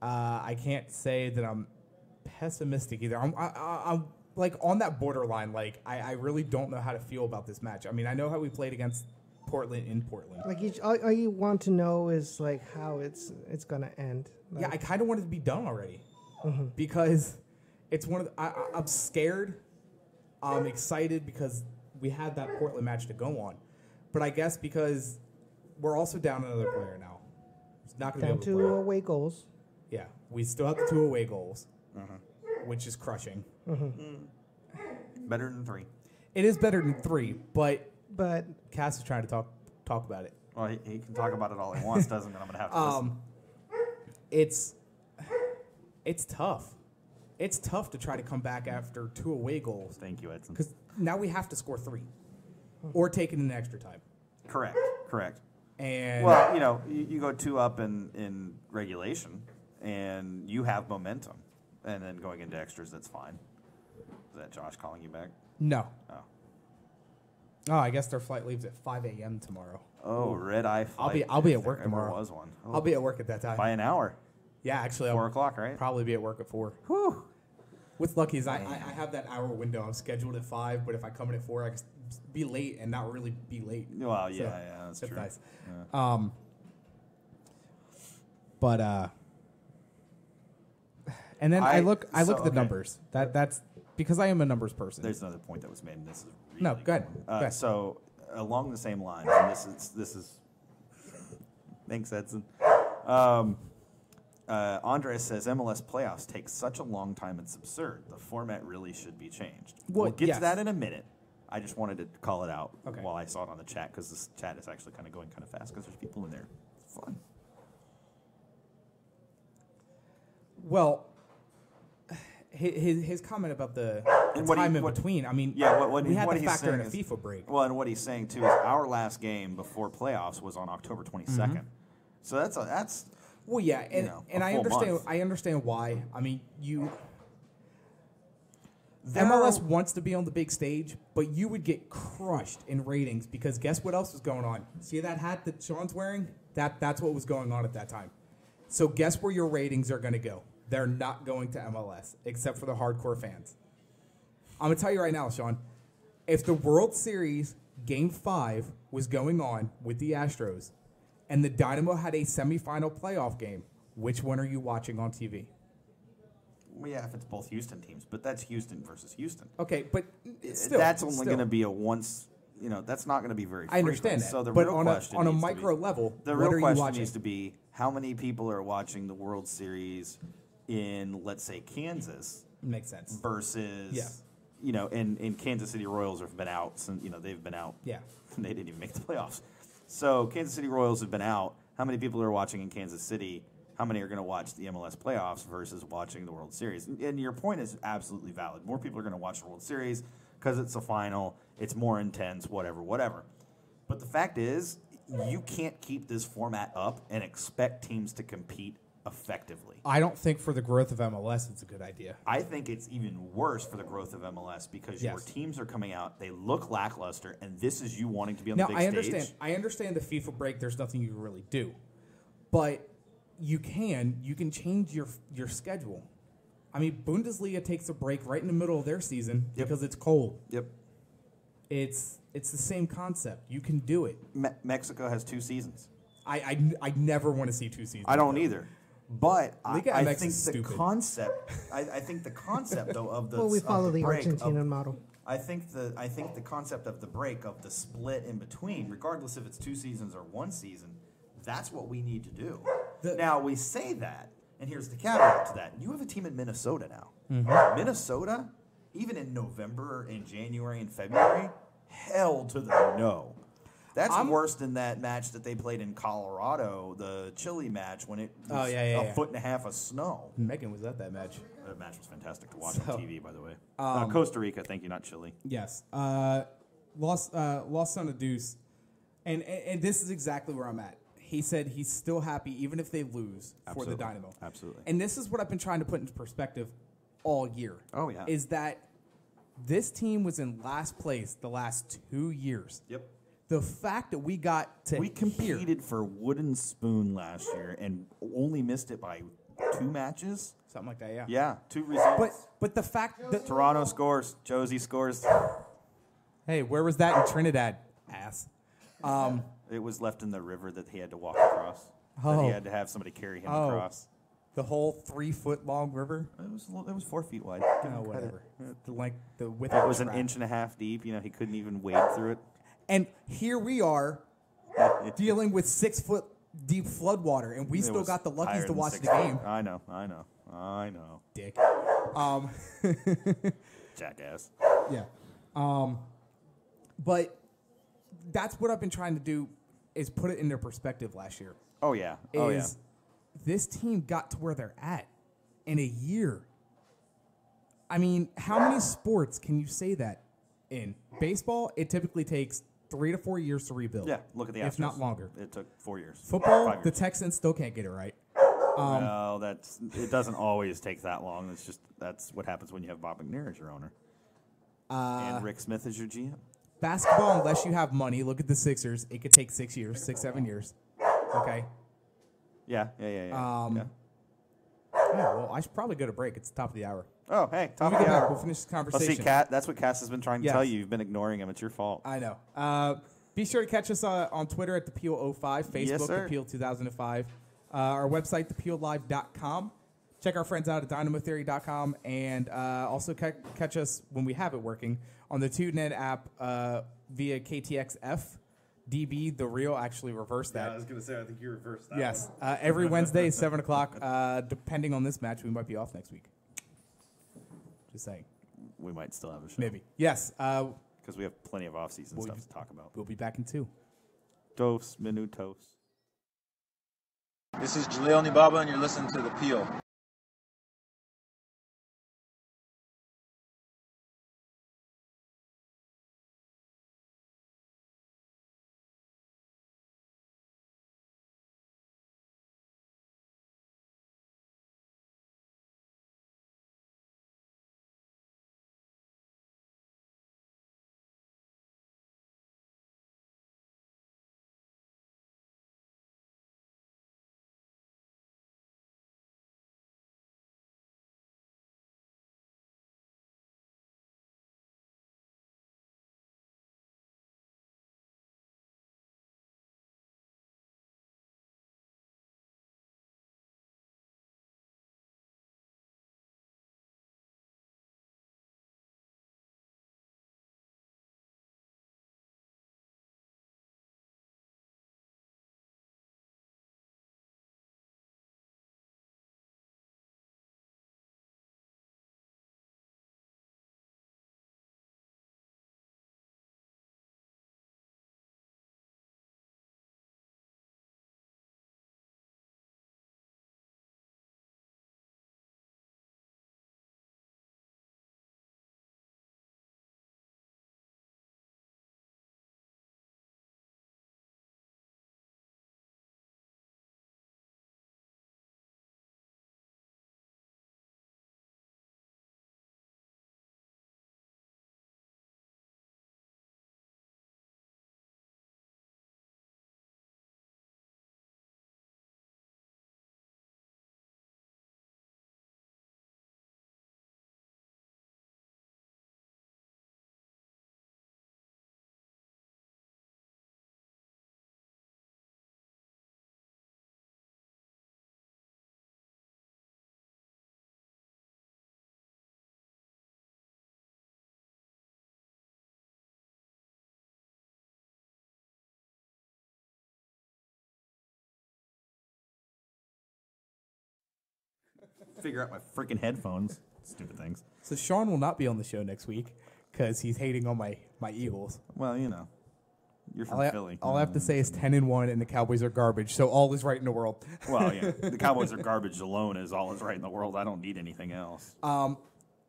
I can't say that I'm pessimistic either. I'm like on that borderline. Like I really don't know how to feel about this match. I mean, I know how we played against Portland in Portland. Like all you want to know is like how it's gonna end. Like, yeah, I kind of want it to be done already because it's one of I'm scared. I'm excited because we had that Portland match to go on, but I guess because we're also down another player now. It's not going to be able to play. 2 away goals. Yeah, we still have the 2 away goals, which is crushing. Better than 3. It is better than 3, but Cass is trying to talk about it. Well, he can talk about it all he wants, doesn't? But I'm gonna have to listen. It's tough. It's tough to try to come back after 2 away goals. Thank you, Edson. Because now we have to score 3, or take it in extra time. Correct. And well, you go 2 up in regulation, and you have momentum, and then going into extras, that's fine. Is that Josh calling you back? No. Oh, I guess their flight leaves at 5 a.m. tomorrow. Oh, red eye flight. I'll be at work tomorrow. There was one. Oh. I'll be at work at that time. By an hour. Yeah, actually, 4 o'clock, right? Probably be at work at 4. Whew. What's lucky is I have that hour window. I'm scheduled at 5, but if I come in at 4, I can be late and not really be late. Well, yeah, that's true. Nice. Yeah. And then I look at the numbers. That's because I am a numbers person. There's another point that was made, and this is really no. Go ahead. So along the same lines, and this is thanks, Edson. Andres says MLS playoffs take such a long time; it's absurd. The format really should be changed. We'll get to that in a minute. I just wanted to call it out while I saw it on the chat because this chat is actually kind of going kind of fast because there's people in there. It's fun. Well, his comment about the time in between. I mean, we had to factor in a FIFA break. Well, and what he's saying too is our last game before playoffs was on October 22nd. So that's. Well, yeah, and I understand. Month. I understand why. I mean, MLS wants to be on the big stage, but you would get crushed in ratings because guess what else was going on? See that hat that Sean's wearing? That's what was going on at that time. So guess where your ratings are going to go? They're not going to MLS, except for the hardcore fans. I'm going to tell you right now, Sean, if the World Series Game 5 was going on with the Astros and the Dynamo had a semifinal playoff game, which one are you watching on TV? Well, yeah, if it's both Houston teams, but that's Houston versus Houston. Okay, but still. That's only going to be a once that's not going to be very I understand frequent. that. So the but real on question a needs to micro be, level, the what real are you question watching? needs to be how many people are watching the World Series in, let's say, Kansas Makes sense. versus, and Kansas City Royals have been out since, they've been out. Yeah. They didn't even make the playoffs. So Kansas City Royals have been out. How many people are watching in Kansas City? How many are going to watch the MLS playoffs versus watching the World Series? And your point is absolutely valid. More people are going to watch the World Series because it's a final. It's more intense, whatever. But the fact is, you can't keep this format up and expect teams to compete effectively. I don't think for the growth of MLS it's a good idea. I think it's even worse for the growth of MLS because your teams are coming out, they look lackluster, and this is you wanting to be on the big stage. I understand the FIFA break. There's nothing you can really do, but you can change your schedule. I mean, Bundesliga takes a break right in the middle of their season because it's cold. Yep. It's the same concept. You can do it. Mexico has 2 seasons. I never want to see 2 seasons. I don't either. But I MX think is the stupid. concept. I think the concept though of the Well, we follow the break Argentinian model. I think the concept of the break of the split in between, regardless if it's 2 seasons or 1 season, that's what we need to do. Now we say that, and here's the caveat to that: you have a team in Minnesota now. Mm-hmm. Minnesota, even in November, in January, and February, hell to the no. That's worse than that match that they played in Colorado, the Chile match, when it was a foot and a half of snow. Megan was at that match. That match was fantastic to watch on TV, by the way. Costa Rica, thank you, not Chile. Yes. Lost on a deuce. And this is exactly where I'm at. He said he's still happy even if they lose for the Dynamo. Absolutely. And this is what I've been trying to put into perspective all year. Oh, yeah. Is that this team was in last place the last 2 years. Yep. The fact that we got to competed for wooden spoon last year and only missed it by 2 matches. Something like that, yeah. Yeah, 2 results. But the fact that Toronto scores, Josie scores. Hey, where was that in Trinidad? Ass. It was left in the river that he had to walk across. That he had to have somebody carry him across. The whole 3-foot long river. It was 4 feet wide. Whatever. The width. It was an inch and a half deep. He couldn't even wade through it. And here we are dealing with 6-foot deep floodwater, and we still got the luckies to watch the game. I know. Dick. Jackass. Yeah. But that's what I've been trying to do is put it into perspective last year. Oh, yeah. This team got to where they're at in a year. I mean, how many sports can you say that in? Baseball, it typically takes 3 to 4 years to rebuild. Yeah, look at the Astros. If not longer. It took 4 years. Football, 5 years. the Texans still can't get it right. Well, it doesn't always take that long. That's what happens when you have Bob McNair as your owner. And Rick Smith as your GM. Basketball, unless you have money, look at the Sixers. It could take 6 years, 7 years. Okay. Yeah. Yeah, well, I should probably go to break. It's the top of the hour. Oh, hey, top When of we the get back, hour. we'll finish this Well, conversation. see, Kat, that's what Cass has been trying to Yes. tell you. You've been ignoring him. It's your fault. I know. Be sure to catch us on Twitter at ThePeel05, Facebook, Yes, sir. ThePeel2005, our website, ThePeelLive.com. Check our friends out at DynamoTheory.com, and also catch us when we have it working on the TuneIn app via KTXF-db. The real actually reversed that. Yeah, I was going to say, I think you reversed that. Yes. Every Wednesday, 7 o'clock. Depending on this match, we might be off next week. Just saying. We might still have a show. Maybe. Yes. Because we have plenty of off-season stuff to talk about. We'll be back in 2. Dos minutos. This is Jaleel Nibaba, and you're listening to The Peel. figure out my freaking headphones. Stupid things. So Sean will not be on the show next week because he's hating on my Eagles. Well, you know, you're from Philly. All I have to say is 10-1, and the Cowboys are garbage. So all is right in the world. Well, yeah, the Cowboys are garbage alone is all is right in the world. I don't need anything else.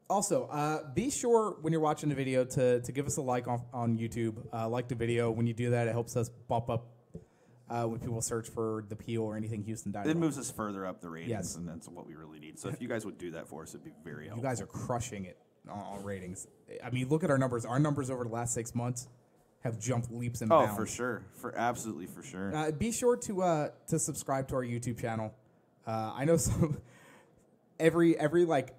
Also, be sure when you're watching the video to give us a like on YouTube. Like the video. When you do that, it helps us bump up when people search for the Peel or anything Houston Dynamo. It moves us further up the ratings, Yes. and that's what we really need. So if you guys would do that for us, it'd be very helpful. You guys are crushing it on ratings. I mean, look at our numbers. Our numbers over the last 6 months have jumped leaps and bounds. Oh, for sure. Absolutely for sure. Be sure to subscribe to our YouTube channel. I know every like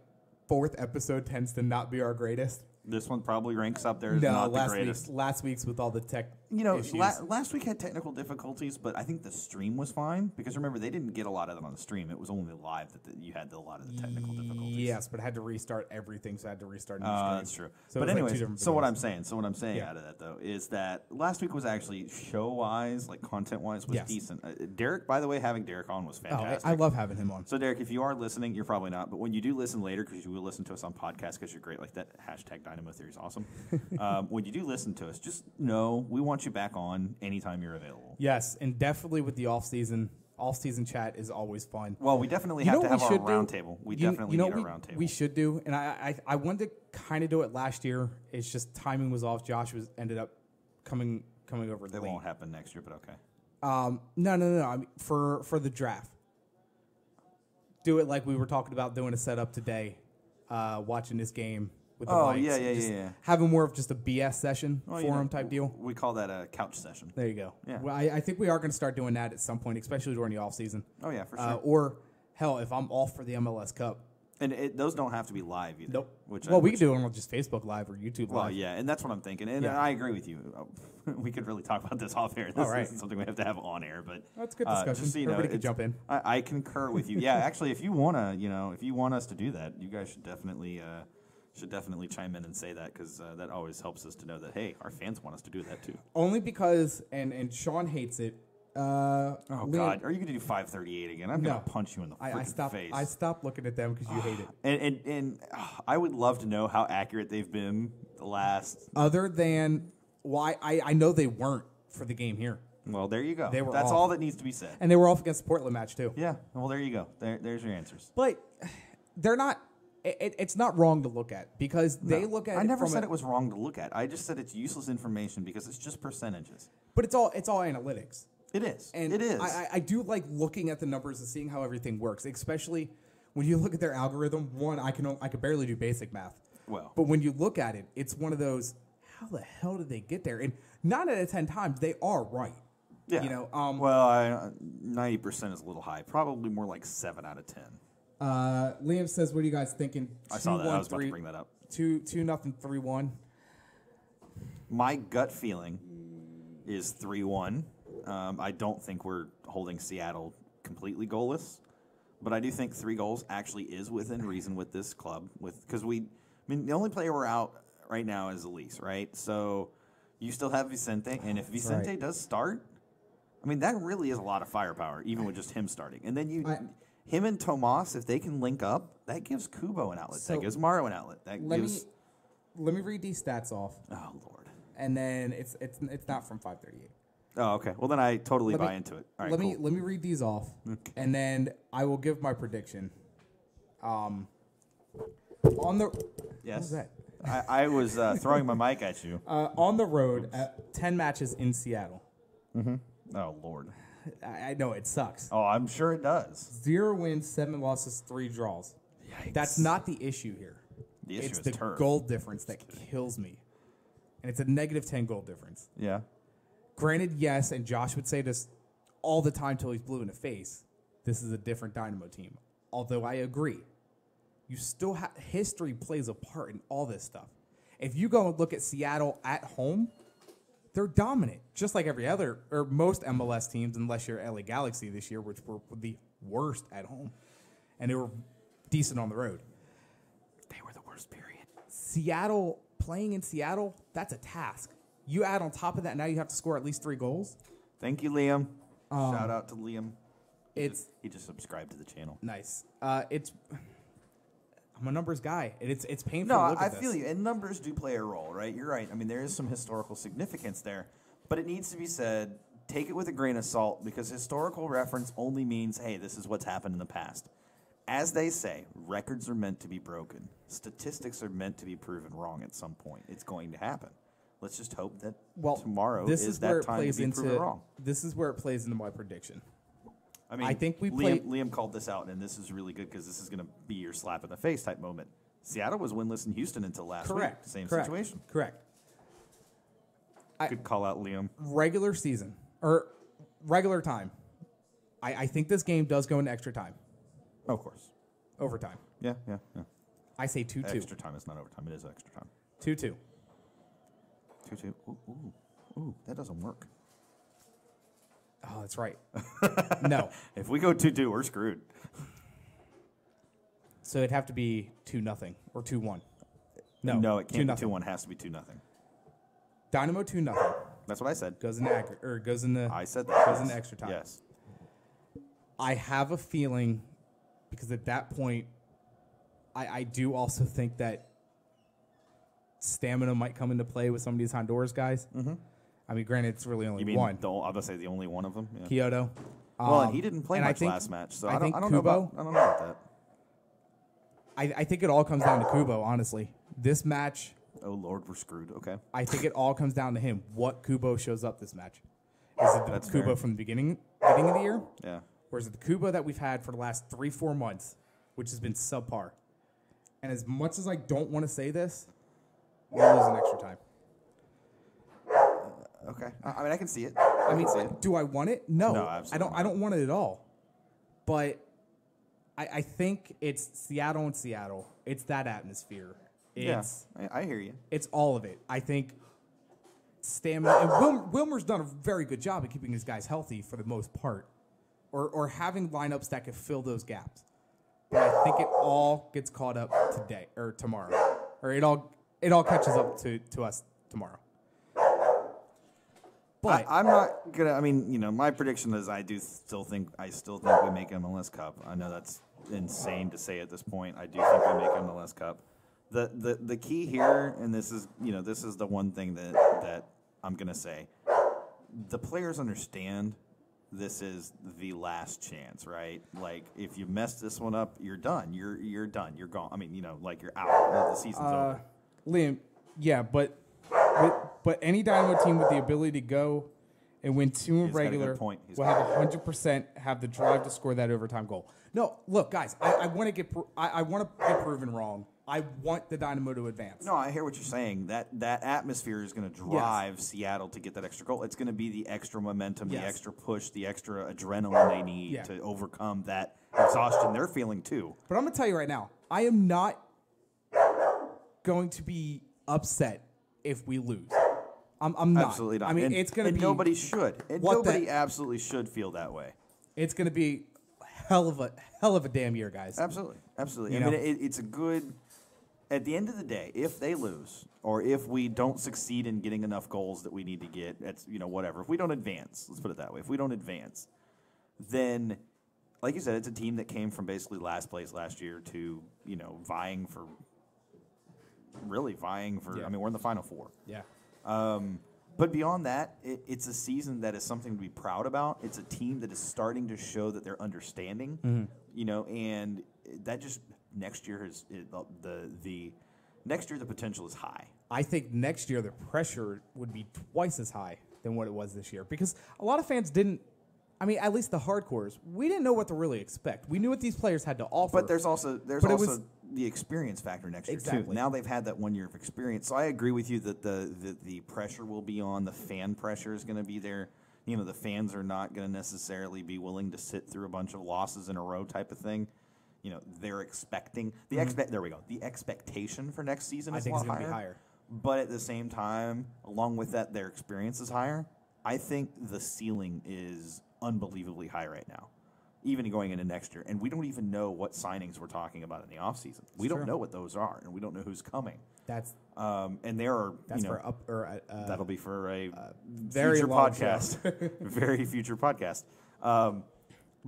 fourth episode tends to not be our greatest. This one probably ranks up there as not the greatest. Last week's with all the tech issues. Last week had technical difficulties, but I think the stream was fine because remember they didn't get a lot of them on the stream. It was only live that you had a lot of the technical difficulties. Yes, but I had to restart everything, so I had to restart new stream. That's true. So but anyways, what I'm saying Yeah. out of that though is that last week was actually show wise, like content wise, was Yes. decent. Derek, by the way, having Derek on was fantastic. I love having him on. So Derek, if you are listening, you're probably not, but when you do listen later, because you will listen to us on podcast because you're great, like that hashtag Dynamo Theory is awesome. When you do listen to us, just know we want you back on anytime you're available. Yes, and definitely with the off season chat is always fun. Well, we definitely have to have our roundtable. We definitely need our roundtable. We should do, and I wanted to kind of do it last year. It's just timing was off. Josh ended up coming over. That won't happen next year, but okay. No. I mean, for the draft, do it like we were talking about doing a setup today, watching this game with the lights. Yeah. Having more of just a BS session, forum type deal. We call that a couch session. There you go. Yeah. Well, I think we are going to start doing that at some point, especially during the off season. Oh yeah, for sure. Or hell, if I'm off for the MLS Cup. And those don't have to be live either. Nope. We can do it on just Facebook Live or YouTube Live. Well, yeah, and that's what I'm thinking. And I agree with you. We could really talk about this off air. This isn't something we have to have on air, but that's good discussion. Just so you Everybody can jump in. I concur with you. Yeah, actually, if you want us to do that, you guys should definitely chime in and say that because that always helps us to know that hey, our fans want us to do that too. Only because and Sean hates it. God, are you going to do 538 again? I'm going to punch you in the face. I stopped looking at them because you hate it. And I would love to know how accurate they've been the last. Other than why I know they weren't for the game here. Well, there you go. That's all that needs to be said. And they were off against the Portland match too. Yeah. Well, there you go. There's your answers. But they're not. It's not wrong to look at because they look at. I never said it was wrong to look at. I just said it's useless information because it's just percentages. But it's all analytics. It is. And it is. I do like looking at the numbers and seeing how everything works, especially when you look at their algorithm. One, I could barely do basic math. Well, but when you look at it, it's one of those. How the hell did they get there? And 9 out of 10 times they are right. Yeah. 90% is a little high. Probably more like 7 out of 10. Liam says, "What are you guys thinking?" I saw that. I was about to bring that up. 2-0, 3-1. My gut feeling is 3-1. I don't think we're holding Seattle completely goalless, but I do think 3 goals actually is within reason with this club. Because the only player we're out right now is Elise, right? So you still have Vicente, and if Vicente does start, that really is a lot of firepower, even with just him starting. And then him and Tomas, if they can link up, that gives Kubo an outlet. That gives Mario an outlet. Let me read these stats off. Oh Lord! And then it's not from 538. Oh, okay. Well, then I totally buy into it. All right, let me read these off, and then I will give my prediction. On the yes, what was that? I was throwing my mic at you. On the road, 10 matches in Seattle. Mm-hmm. Oh Lord. I know it sucks. Oh, I'm sure it does. 0 wins, 7 losses, 3 draws. Yikes. That's not the issue here. The issue it's is the turf. goal difference that kills me, and it's a negative 10 goal difference. Yeah. Granted, yes, and Josh would say this all the time till he's blue in the face. This is a different Dynamo team. Although I agree, you still have history plays a part in all this stuff. If you go and look at Seattle at home, they're dominant, just like every other or most MLS teams, unless you're LA Galaxy this year, which were the worst at home, and they were decent on the road. They were the worst. Period. Seattle playing in Seattle, that's a task. You add on top of that, now you have to score at least 3 goals. Thank you, Liam. Shout out to Liam. He just subscribed to the channel. Nice. I'm a numbers guy. It's painful. No, to look I at this. feel you. And numbers do play a role, right? You're right. I mean, there is some historical significance there. But it needs to be said, take it with a grain of salt, because historical reference only means, hey, this is what's happened in the past. As they say, records are meant to be broken. Statistics are meant to be proven wrong at some point. It's going to happen. Let's just hope that tomorrow is that time to be proven wrong. This is where it plays into my prediction. I mean, I think Liam called this out, and this is really good because this is going to be your slap in the face type moment. Seattle was winless in Houston until last week. Same situation. Correct. Good call out, Liam. Regular season or regular time. I think this game does go into extra time. Oh, of course. Overtime. Yeah. I say 2-2. Extra time is not overtime. It is extra time. 2-2. 2-2. Ooh, that doesn't work. Oh, that's right. No. If we go 2-2, we're screwed. So it'd have to be 2-0 or 2-1. No, it can't be 2-1. Has to be 2-0. Dynamo 2-0. That's what I said. Goes in the I said that. Goes into extra time. Yes. I have a feeling, because at that point, I do also think that stamina might come into play with some of these Honduras guys. Mm-hmm. I mean, granted, it's really only one. I was going to say the only one of them. Yeah. Kyoto. Well, and he didn't play much last match, so I don't know about that. I think it all comes down to Kubo, honestly. This match. Oh, Lord, we're screwed. Okay. I think it all comes down to him. What Kubo shows up this match? Is it the Kubo from the beginning of the year? Yeah. Or is it the Kubo that we've had for the last 3-4 months, which has been subpar? And as much as I don't want to say this, we're losing extra time. Okay. I mean, I can see it. Do I want it? No, absolutely I don't want it at all. But I think it's Seattle and Seattle. It's that atmosphere. I hear you. It's all of it. I think stamina. And Wilmer's done a very good job of keeping his guys healthy for the most part, or having lineups that could fill those gaps. But I think it all gets caught up today or tomorrow, or it all catches up to us tomorrow. But I'm not gonna. I mean, my prediction is I still think we make MLS Cup. I know that's insane to say at this point. I do think we make MLS Cup. The key here, and this is the one thing that I'm gonna say. The players understand this is the last chance, right? Like, if you mess this one up, you're done. You're done. You're gone. I mean, like, you're out. The season's over. Liam, yeah, but any Dynamo team with the ability to go and win 2 in regular will have 100% have the drive to score that overtime goal. No, look, guys, I want to get proven wrong. I want the Dynamo to advance. No, I hear what you're saying. That atmosphere is going to drive Seattle to get that extra goal. It's going to be the extra momentum, the extra push, the extra adrenaline they need to overcome that exhaustion they're feeling too. But I'm going to tell you right now, I am not going to be upset if we lose. I'm not. Absolutely not. I mean, it's going to be. Nobody should. And nobody absolutely should feel that way. It's going to be hell of a damn year, guys. Absolutely. I mean, it's a good. At the end of the day, if they lose or if we don't succeed in getting enough goals that we need to get, whatever. If we don't advance, let's put it that way. If we don't advance, then, like you said, it's a team that came from basically last place last year to vying for. Yeah. I mean, we're in the Final Four. Yeah. But beyond that, it's a season that is something to be proud about. It's a team that is starting to show that they're understanding, and that just next year the potential is high. I think next year the pressure would be twice as high than what it was this year, because a lot of fans didn't. I mean, at least the hardcores, we didn't know what to really expect. We knew what these players had to offer. But there's also the experience factor next year too. Now they've had that 1 year of experience. So I agree with you that the pressure will be on. The fan pressure is going to be there. The fans are not going to necessarily be willing to sit through a bunch of losses in a row type of thing. They're expecting there we go. The expectation for next season is a lot higher. But at the same time, along with that, their experience is higher. I think the ceiling is unbelievably high right now, even going into next year. And we don't even know what signings we're talking about in the offseason. We don't know what those are, and we don't know who's coming. And there are that'll be for a very future long podcast, very future podcast.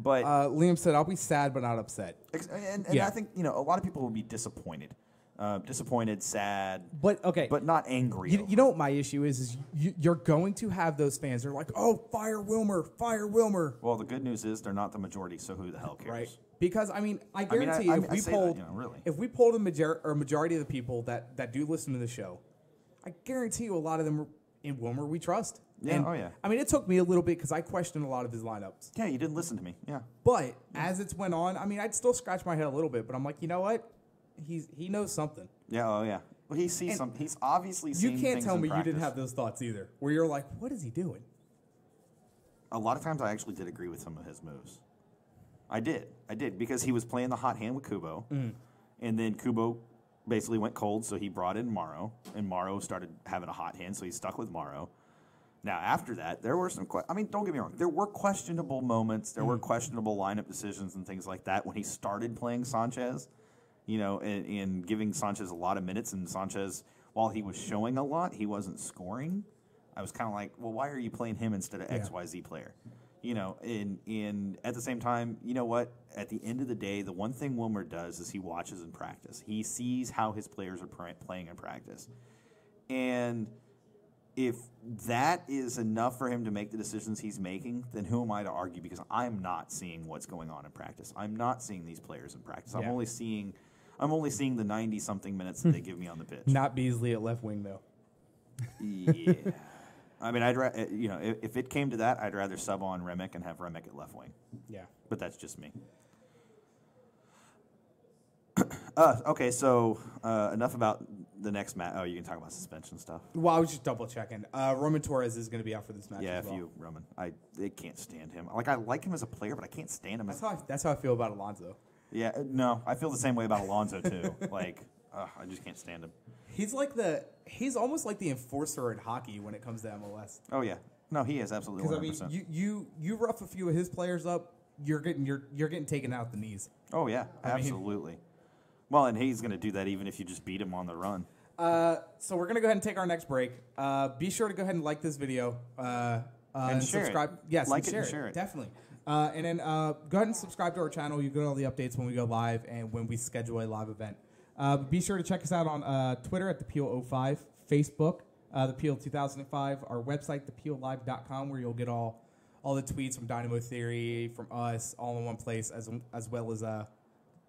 But Liam said, "I'll be sad but not upset." and Yeah. I think a lot of people will be disappointed, sad, But okay, but not angry. you know what my issue is you're going to have those fans. They're like, "Oh, fire Wilmer, fire Wilmer." Well, the good news is they're not the majority, so who the hell cares? Right. Because I guarantee I if we say polled, that, really. if we polled a majority of the people that do listen to the show, I guarantee you a lot of them in Wilmer we trust. Yeah. And, Oh yeah. I mean, it took me a little bit because I questioned a lot of his lineups. Yeah, you didn't listen to me. Yeah. But as it went on, I mean, I'd still scratch my head a little bit. But I'm like, you know what? He knows something. Yeah. Oh yeah. Well, he sees And something. He's obviously seen You can't things tell in me you didn't practice. have those thoughts either. Where you're like, what is he doing? A lot of times, I actually did agree with some of his moves. I did because he was playing the hot hand with Kubo, and then Kubo basically went cold, so he brought in Morrow, and Morrow started having a hot hand, so he stuck with Morrow. Now, after that, there were some don't get me wrong. There were questionable moments. There were questionable lineup decisions and things like that when he started playing Sanchez, and giving Sanchez a lot of minutes. And Sanchez, while he was showing a lot, he wasn't scoring. I was kind of like, well, why are you playing him instead of XYZ player? And at the same time, you know what? At the end of the day, the one thing Wilmer does is he watches in practice. He sees how his players are playing in practice. And if that is enough for him to make the decisions he's making, then who am I to argue? Because I'm not seeing what's going on in practice. I'm not seeing these players in practice. Yeah. I'm only seeing the 90-something minutes that they give me on the pitch. Not Beasley at left wing though. Yeah. I mean, if it came to that, I'd rather sub on Remick and have Remick at left wing. Yeah. But that's just me. Okay, so enough about the next match. Oh, you can talk about suspension stuff. Well, I was just double checking. Roman Torres is going to be out for this match. Yeah, as well. Roman. I can't stand him. I like him as a player, but I can't stand him. That's how I feel about Alonso. Yeah, no, I feel the same way about Alonso too. I just can't stand him. He's almost like the enforcer in hockey when it comes to MLS. Oh yeah, no, he is absolutely 100%. Because I mean, you rough a few of his players up, you're getting taken out the knees. Oh yeah, absolutely. Well, and he's going to do that even if you just beat him on the run. So we're going to go ahead and take our next break. Be sure to go ahead and like this video and share subscribe. it. Yes, Like and it and share share it. it. Definitely. And then go ahead and subscribe to our channel. You get all the updates when we go live and when we schedule a live event. Be sure to check us out on Twitter at ThePeel05, Facebook, ThePeel2005, our website, ThePeelLive.com, where you'll get all the tweets from Dynamo Theory, from us, all in one place, as well as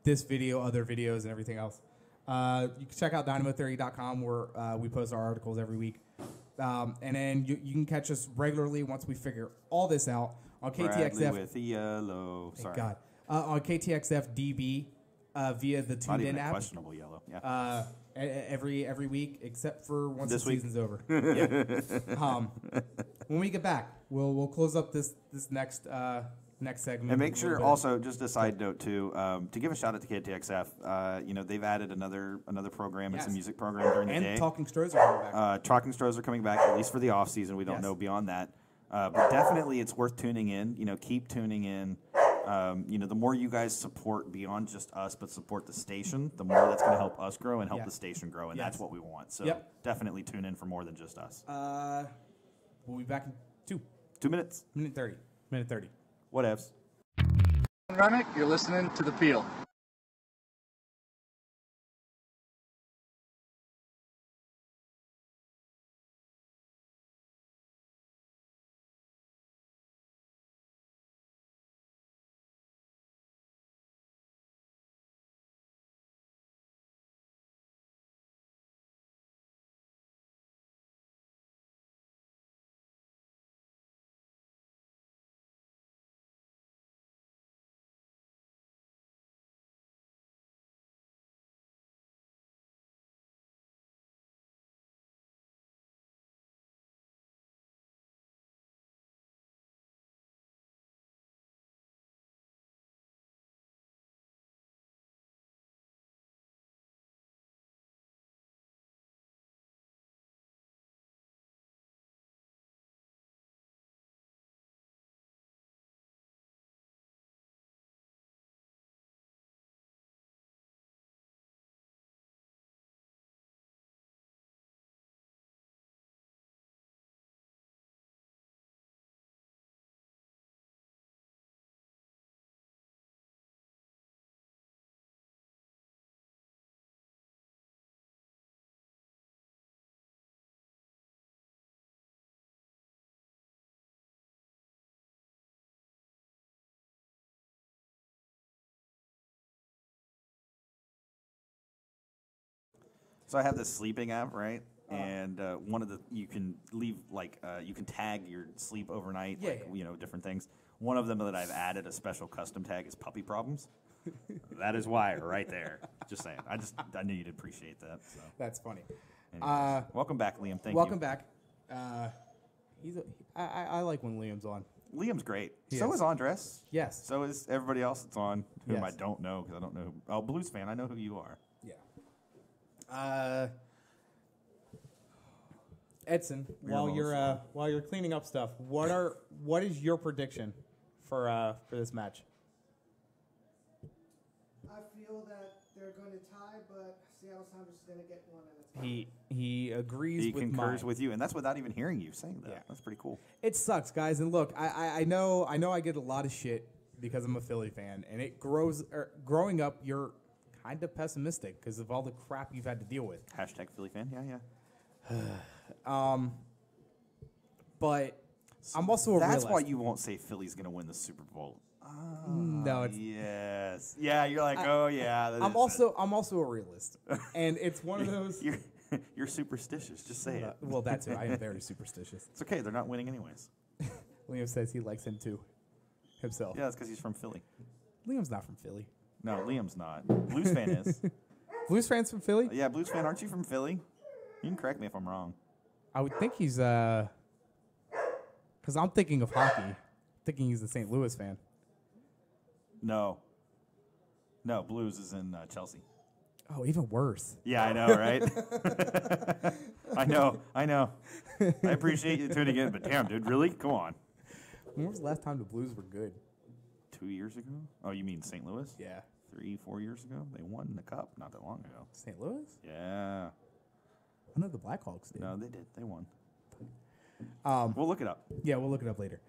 this video, other videos, and everything else. You can check out DynamoTheory.com, where we post our articles every week. And then you can catch us regularly once we figure all this out on KTXF. Bradley with the yellow. Sorry. Thank God. On KTXF-db via the Not even TuneIn a app. questionable yellow. Yeah. Every week, except for once This the week? season's over. Yeah. When we get back, we'll close up this next segment. And make a sure little bit. also, just a side note too, to give a shout out to KTXF. They've added another program. It's a Yes. music program during the and day. Talking Stros are coming back. Talking Stros are coming back, at least for the off season. We don't Yes. know beyond that. But definitely it's worth tuning in. Keep tuning in. The more you guys support beyond just us, but support the station, the more that's going to help us grow and help Yeah. the station grow. And Yes. that's what we want. So Yep. definitely tune in for more than just us. We'll be back in 2 minutes. minute 30. Whatevs. Remick, you're listening to The Peel. So I have this sleeping app, right? And one of the you can leave you can tag your sleep overnight, different things. One of them that I've added a special custom tag is puppy problems. That is why, right there. Just saying. I knew you'd appreciate that. So. That's funny. Anyways, welcome back, Liam. Thank you. Welcome back. I like when Liam's on. Liam's great. He so is. is Andres. Yes. So is everybody else that's on, whom Yes. I don't know because I don't know. Blues fan. I know who you are. Yeah. Edson, while you're cleaning up stuff, what is your prediction for this match? I feel that they're going to tie, but Seattle Sounders is going to get one. And it's He agrees He with concurs mine. with you, and that's without even hearing you saying that. Yeah. That's pretty cool. It sucks, guys. And look, I know I get a lot of shit because I'm a Philly fan, and growing up, you're kind of pessimistic because of all the crap you've had to deal with. Hashtag Philly fan. Yeah. But I'm also a That's realist. why you won't say Philly's going to win the Super Bowl. No, it's Yes. Yeah, you're like, oh yeah. I'm also a realist, and it's one of those. You're superstitious. Just say it. Well, that's it. I am very superstitious. It's okay. They're not winning anyways. Liam says he likes him too, himself. Yeah, that's because he's from Philly. Liam's not from Philly. No, Liam's not. Blues fan is. Blues fans from Philly? Yeah, Blues fan. Aren't you from Philly? You can correct me if I'm wrong. I would think he's because I'm thinking of hockey, thinking he's a St. Louis fan. No, Blues is in Chelsea. Oh, even worse. Yeah, I know, right? I know. I appreciate you tuning in, but damn, dude, really? Come on. When was the last time the Blues were good? 2 years ago? Oh, you mean St. Louis? Yeah. 3-4 years ago? They won the cup not that long ago. St. Louis? Yeah. I know the Blackhawks did. No, they did. They won. We'll look it up. Yeah, we'll look it up later.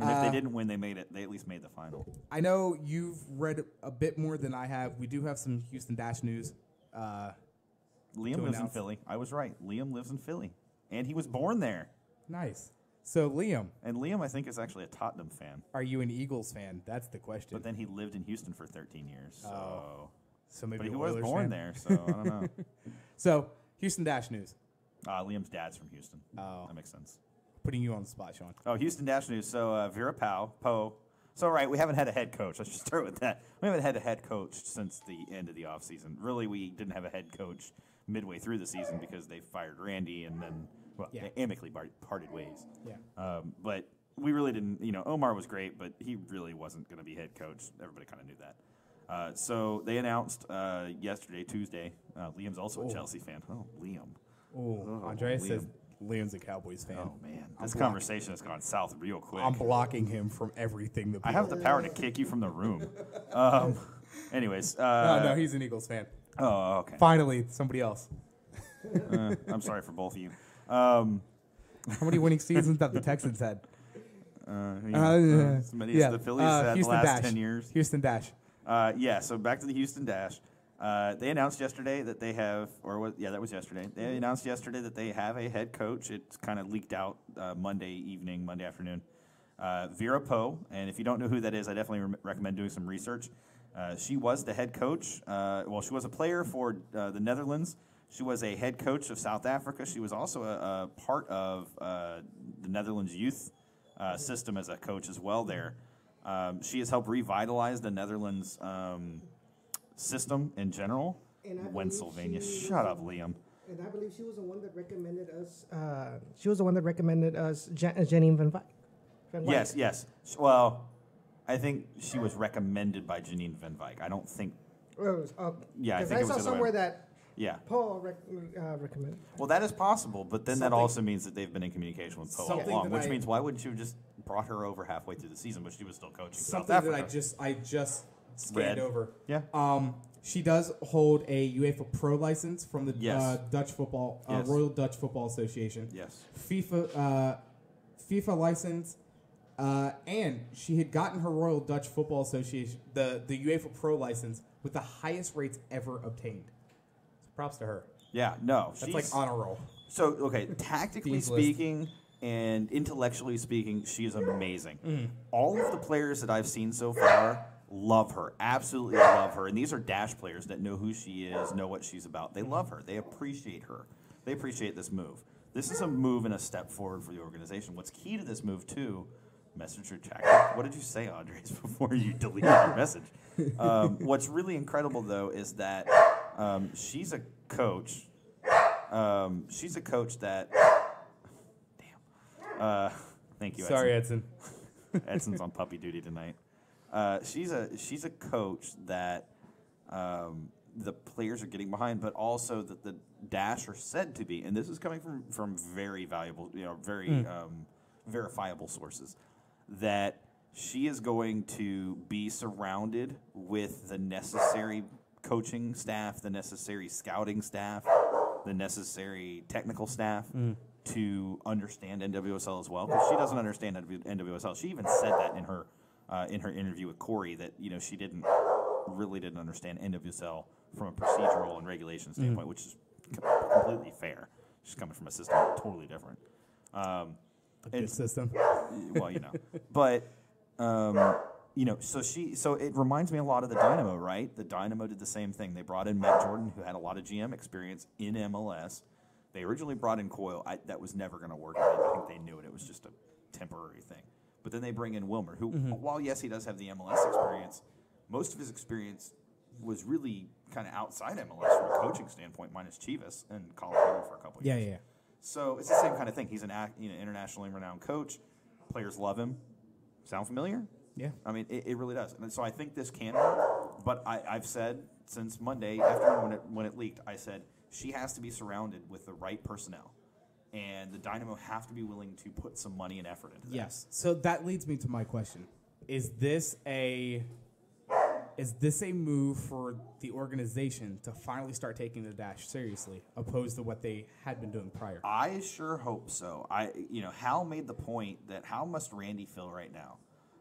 And if they didn't win, they made it. They at least made the final. I know you've read a bit more than I have. We do have some Houston Dash news. Liam lives in announce. Philly. I was right. Liam lives in Philly. And he was born there. Nice. So, Liam, And Liam, I think, is actually a Tottenham fan. are you an Eagles fan? That's the question. But then he lived in Houston for 13 years. So, So maybe but he an was Oilers born fan? there, so I don't know. So, Houston Dash news. Liam's dad's from Houston. Oh. That makes sense. Putting you on the spot, Sean. Oh, Houston Dash News. So Vera Poe. So, right, we haven't had a head coach. Let's just start with that. We haven't had a head coach since the end of the offseason. Really, we didn't have a head coach midway through the season because they fired Randy and then, they amicably parted ways. Yeah. But we really didn't, Omar was great, but he really wasn't going to be head coach. Everybody kind of knew that. So they announced yesterday, Tuesday. Liam's also a Chelsea fan. Oh, Liam. Oh, Oh, Andreas Liam. says Liam's a Cowboys fan. Oh, man. This conversation has gone south real quick. I'm blocking him from everything. That I have the power to kick you from the room. Anyways. no, he's an Eagles fan. Oh, okay. Finally, somebody else. I'm sorry for both of you. How many winning seasons have the Texans had? As many as the Phillies had the Houston last Dash. 10 years. Houston Dash. So back to the Houston Dash. They announced yesterday that they have, that was yesterday. They announced yesterday that they have a head coach. It's kind of leaked out Monday afternoon. Vera Poe, and if you don't know who that is, I definitely recommend doing some research. She was the head coach. She was a player for the Netherlands. She was a head coach of South Africa. She was also a part of the Netherlands youth system as a coach as well there. She has helped revitalize the Netherlands system in general. Pennsylvania. Shut up, Liam. And I believe she was the one that recommended us. Janine Van Wyk. Yes. Well, I think she was recommended by Janine Van Wyk. I don't think. Yeah, I think it was I saw the other way. somewhere that Yeah. Paul recommended. Well, that is possible, but then that also means that they've been in communication with Poe all Something along, that which I- means why wouldn't you have just brought her over halfway through the season, but she was still coaching Something South that Africa? I just scanned Read. over. Yeah. She does hold a UEFA Pro license from the Yes. Dutch Football Yes. Royal Dutch Football Association. Yes. FIFA license, and she had gotten her Royal Dutch Football Association the UEFA Pro license with the highest rates ever obtained. So props to her. Yeah, no. That's she's- like on a roll. So, okay, tactically Dean's list. speaking and intellectually speaking, she is amazing. Mm. All of the players that I've seen so far love her, absolutely love her. And these are Dash players that know who she is, know what she's about. They love her. They appreciate her. They appreciate this move. This is a move and a step forward for the organization. What's key to this move, too, messenger check. What did you say, Andres, before you deleted your message? What's really incredible, though, is that she's a coach. She's a coach that... Damn. Thank you, Edson. Sorry, Edson. Edson's on puppy duty tonight. She's a coach that the players are getting behind, but also that the Dash are said to be, and this is coming from very valuable, very verifiable sources, that she is going to be surrounded with the necessary coaching staff, the necessary scouting staff, the necessary technical staff to understand NWSL as well, because she doesn't understand NWSL. She even said that in her interview with Corey, that she really didn't understand NWSL from a procedural and regulation standpoint, which is completely fair. She's coming from a system totally different. A good system. Well, but so it reminds me a lot of the Dynamo, right? The Dynamo did the same thing. They brought in Matt Jordan, who had a lot of GM experience in MLS. They originally brought in Coyle. That was never going to work. I think they knew it. It was just a temporary thing. But then they bring in Wilmer, who, while, yes, he does have the MLS experience, most of his experience was really kind of outside MLS from a coaching standpoint, minus Chivas and Colorado for a couple of years. Yeah. So it's the same kind of thing. He's an internationally renowned coach. Players love him. Sound familiar? Yeah. I mean, it really does. And so I think this can work. But I've said since Monday afternoon when it leaked, I said she has to be surrounded with the right personnel. And the Dynamo have to be willing to put some money and effort into that. Yes. So that leads me to my question. Is this a move for the organization to finally start taking the Dash seriously, opposed to what they had been doing prior? I sure hope so. Hal made the point that how must Randy feel right now?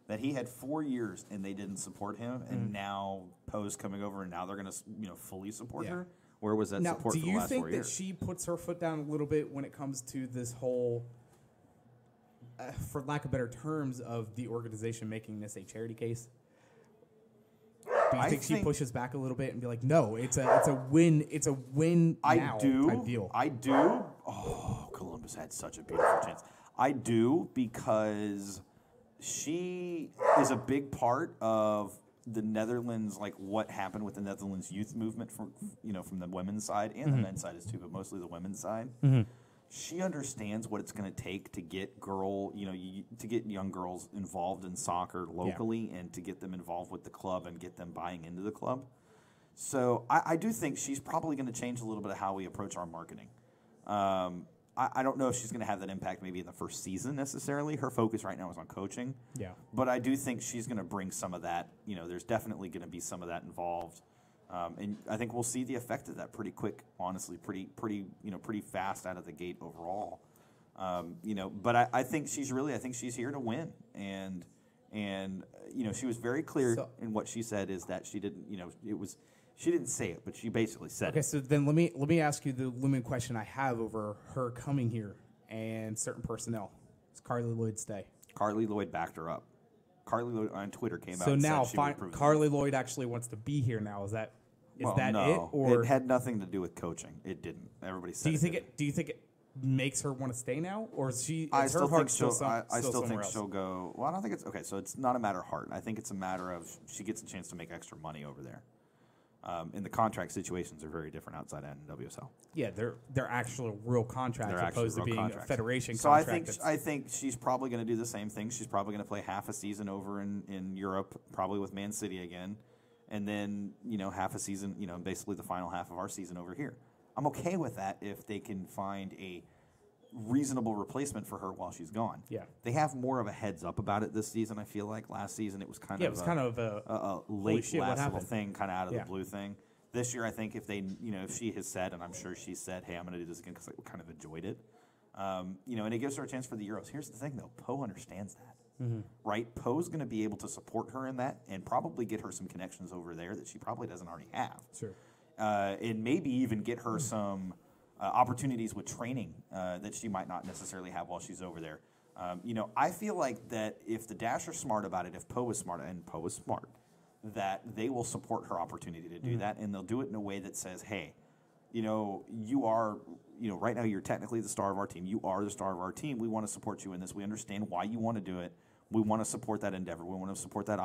That he had 4 years and they didn't support him, and now Poe's coming over and now they're going to fully support her? Where was that support for the last 4 years? Do you think that she puts her foot down a little bit when it comes to this whole, for lack of better terms, of the organization making this a charity case? Do you think she pushes back a little bit and be like, no, it's a win now type deal? I do. Oh, Columbus had such a beautiful chance. I do, because she is a big part of the Netherlands, like what happened with the Netherlands youth movement from the women's side and the men's side is too, but mostly the women's side. She understands what it's going to take to get to get young girls involved in soccer locally and to get them involved with the club and get them buying into the club. So I do think she's probably going to change a little bit of how we approach our marketing. I don't know if she's going to have that impact maybe in the first season necessarily. Her focus right now is on coaching. Yeah. But I do think she's going to bring some of that. There's definitely going to be some of that involved. And I think we'll see the effect of that pretty quick, honestly, pretty fast out of the gate overall. But I think she's here to win. And she was very clear in what she said is that she didn't, she didn't say it, but she basically said it. Okay, so then let me ask you the looming question I have over her coming here and certain personnel. Is Carly Lloyd stay? Carly Lloyd backed her up. Carly Lloyd on Twitter came out. So and now, said she would approve Carly Lloyd actually wants to be here now. Is that no, it? Or it had nothing to do with coaching. It didn't. Everybody said. Do you think it makes her want to stay now, or is she? I still think she'll go. Well, I don't think it's okay. So it's not a matter of heart. I think it's a matter of she gets a chance to make extra money over there. And the contract situations are very different outside NWSL. Yeah, they're actual real contracts opposed to being a federation so contract. So I think she's probably going to do the same thing. She's probably going to play half a season over in Europe, probably with Man City again, and then half a season, basically the final half of our season over here. I'm okay with that if they can find a reasonable replacement for her while she's gone. Yeah, they have more of a heads up about it this season. I feel like last season it was kind of a late last little thing, kind of out of the blue thing. This year, I think if they, if she has said, and I'm sure she said, hey, I'm going to do this again because I kind of enjoyed it, and it gives her a chance for the Euros. Here's the thing, though, Poe understands that, right? Poe's going to be able to support her in that and probably get her some connections over there that she probably doesn't already have. Sure. And maybe even get her some opportunities with training that she might not necessarily have while she's over there. I feel like that if the Dash are smart about it, if Poe is smart, and Poe is smart, that they will support her opportunity to do that, and they'll do it in a way that says, hey, you are, right now you're technically the star of our team. You are the star of our team. We want to support you in this. We understand why you want to do it. We want to support that endeavor. We want to support that,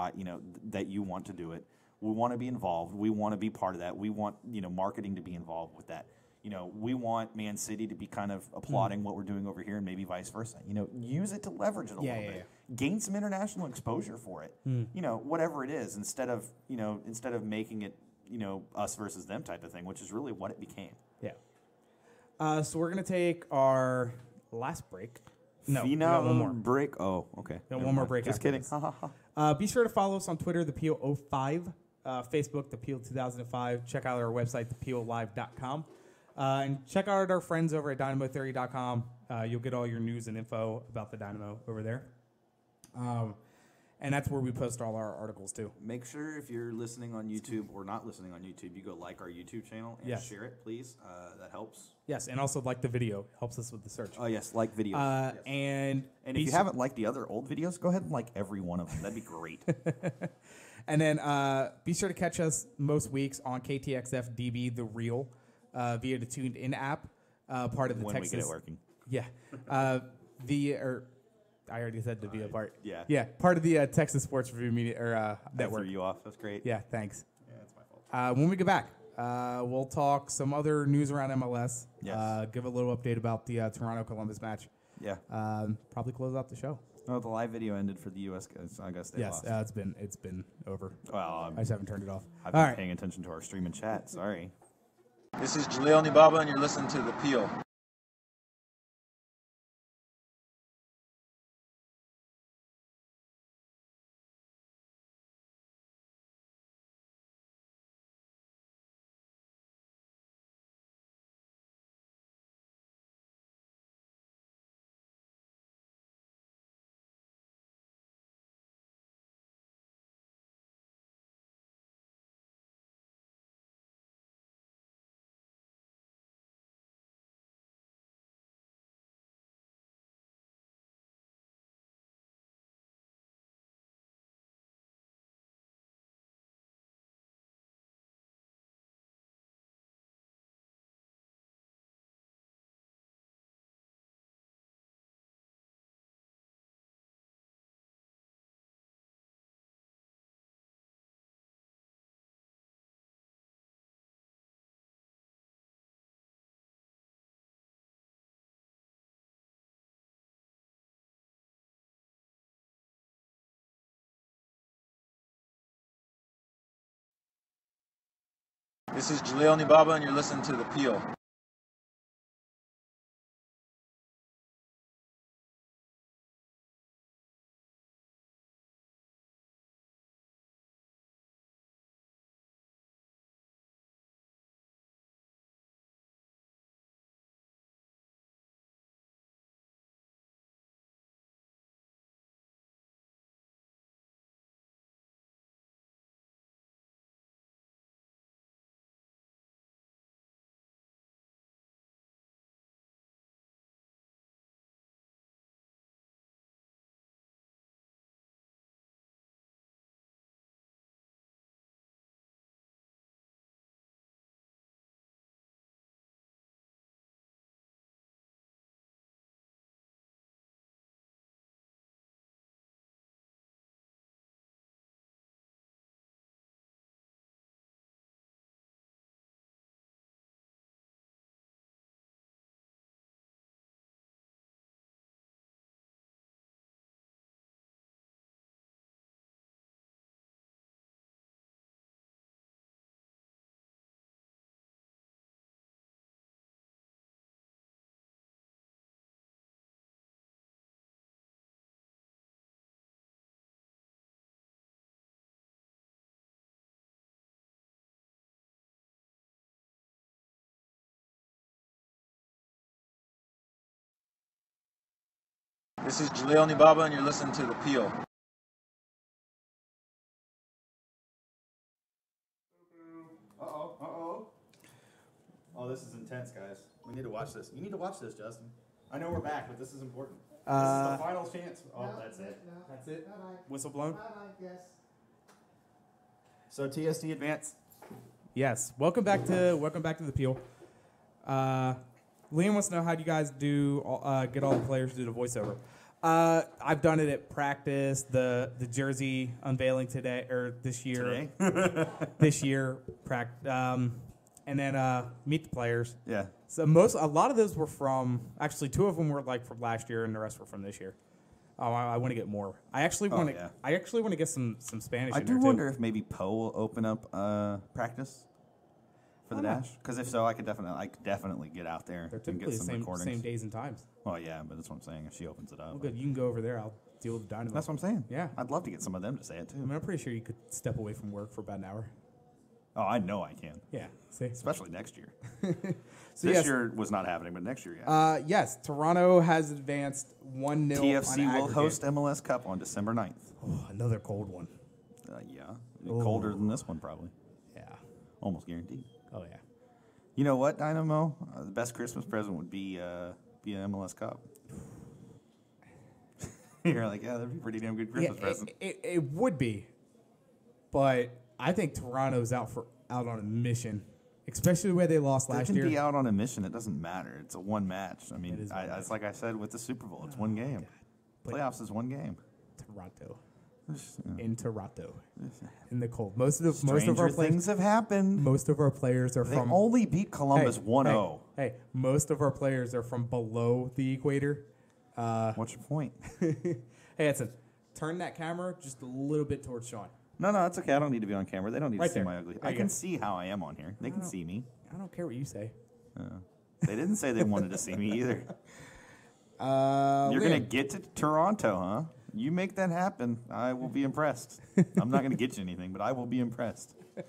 that you want to do it. We want to be involved. We want to be part of that. We want, marketing to be involved with that. We want Man City to be kind of applauding what we're doing over here, and maybe vice versa. Use it to leverage it a little bit. Gain some international exposure for it. Whatever it is, instead of making it, us versus them type of thing, which is really what it became. Yeah. So we're gonna take our last break. No, we Phenom got one more break. Oh, okay. Got one more break. Just kidding. Be sure to follow us on Twitter, the Peel05, Facebook, the Peel 2005. Check out our website, thepeellive.com. And check out our friends over at dynamotheory.com. You'll get all your news and info about the Dynamo over there. And that's where we post all our articles, too. Make sure if you're listening on YouTube or not listening on YouTube, you go like our YouTube channel and share it, please. That helps. Yes, and also like the video. Helps us with the search. Oh, yes, like videos. Yes. And if you haven't liked the other old videos, go ahead and like every one of them. That'd be great. And then be sure to catch us most weeks on KTXF-db, The Real, via the Tuned In app, part of the when Texas. we get it working. Yeah. I already said the via part. Yeah. Yeah, part of the Texas Sports Review Media network. I threw you off. That's great. Yeah, thanks. Yeah, that's my fault. When we get back, we'll talk some other news around MLS. Yes. Give a little update about the Toronto-Columbus match. Yeah. Probably close out the show. Oh, the live video ended for the U.S. guys. I guess they Yes, lost. it's been over. Well, I just haven't turned it off. I've All been right. paying attention to our stream and chat. Sorry. This is Jaleel Nibaba, and you're listening to The Peel. This is Jaleel Nibaba, and you're listening to The Peel. This is Jaleel Nibaba, and you're listening to The Peel. Oh, this is intense, guys. We need to watch this. You need to watch this, Justin. I know we're back, but this is important. This is the final chance. Oh, that's it. That's it. Bye-bye. Whistle blown. Bye-bye, yes. So TSD advance. Yes. Welcome back to the Peel. Liam wants to know, how do you guys get all the players to do the voiceover? I've done it at practice, the jersey unveiling today or this year. This year, and then meet the players. Yeah. So a lot of those were from, actually 2 of them were like from last year, and the rest were from this year. I want to get more. I actually want to get some Spanish. I do wonder if maybe Poe will open up practice for the Dash. Because if so, I could definitely get out there and get some recordings. Same days and times. Well, yeah, but that's what I'm saying. If she opens it up, Well, good. You can go over there. I'll deal with the Dynamo. That's what I'm saying. Yeah. I'd love to get some of them to say it too. I mean, I'm pretty sure you could step away from work for about an hour. Oh, I know I can. Yeah. See? Especially next year. So this year was not happening, but next year, yeah. Yes, Toronto has advanced 1-0. TFC will host MLS Cup on December 9th. Oh, another cold one. Yeah. Colder than this one, probably. Yeah. Almost guaranteed. Oh, yeah. You know what, Dynamo? The best Christmas present would be an MLS Cup. You're like, yeah, that'd be a pretty damn good Christmas present. It would be, but I think Toronto's out on a mission, especially the way they lost last year. They can be out on a mission. It doesn't matter. It's a one match. I mean, it's like I said with the Super Bowl. It's one game. Playoffs is one game. Toronto. Yeah. In Toronto. In the cold. Most of our things have happened. Most of our players are they from. only beat Columbus 1-0. Hey, most of our players are from below the equator. What's your point? Hey, Edson, turn that camera just a little bit towards Sean. No, it's okay. I don't need to be on camera. They don't need to see there. my ugly. I can see how I am on here. They can see me. I don't care what you say. They didn't say they wanted to see me either. You're going to get to Toronto, huh? You make that happen, I will be impressed. I'm not going to get you anything, but I will be impressed. I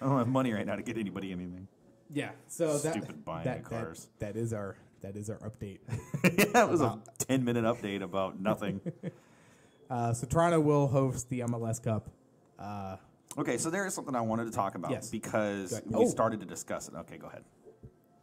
don't have money right now to get anybody anything. Yeah, so Stupid buying cars. That is our update. Yeah, it was a 10-minute update about nothing. So Toronto will host the MLS Cup. Okay, so there is something I wanted to talk about because we started to discuss it. Okay, go ahead.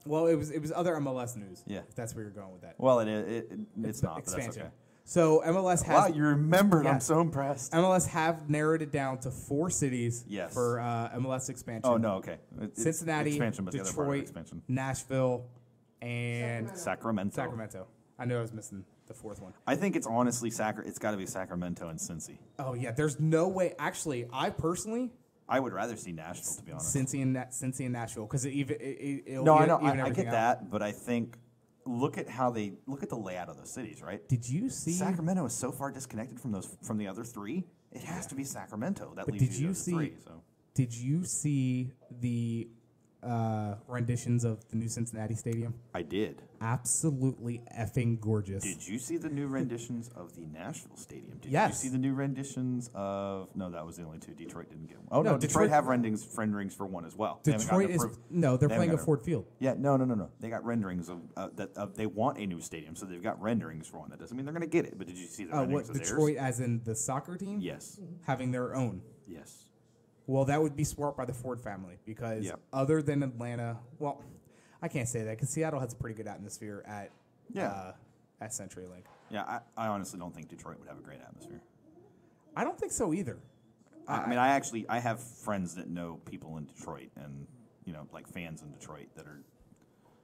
Well, it was other MLS news. Yeah, if that's where you're going with that. Well, it's not. But that's okay. So MLS has. Wow, you remembered. Yeah. I'm so impressed. MLS have narrowed it down to 4 cities. Yes. For MLS expansion. Oh no, okay. Cincinnati, expansion, but Detroit, expansion. Nashville, and Sacramento. I knew I was missing the 4th one. I think it's honestly it's got to be Sacramento and Cincy. Oh yeah, there's no way. Actually, I would rather see Nashville, to be honest. Cincy and Nashville, because it'll no, I know, I get that, but I think look at the layout of those cities, right? Did you see Sacramento is so far disconnected from the other 3? It has to be Sacramento. That leaves you to 3. So. Did you see the renditions of the new Cincinnati Stadium? I did. Absolutely effing gorgeous. Did you see the new renditions of the Nashville Stadium? Did you see the new renditions of? No, that was the only 2. Detroit didn't get one. Oh no, Detroit have renderings for one as well. Detroit they're playing at Ford Field. Yeah, no. They got renderings of they want a new stadium, so they've got renderings for one. That doesn't mean they're going to get it. But did you see the renderings of Detroit, theirs? as in the soccer team? Yes. Having their own. Yes. Well, that would be smart by the Ford family because other than Atlanta, well, I can't say that because Seattle has a pretty good atmosphere at CenturyLink. Yeah, I honestly don't think Detroit would have a great atmosphere. I don't think so either. I have friends that know people in Detroit and like fans in Detroit that are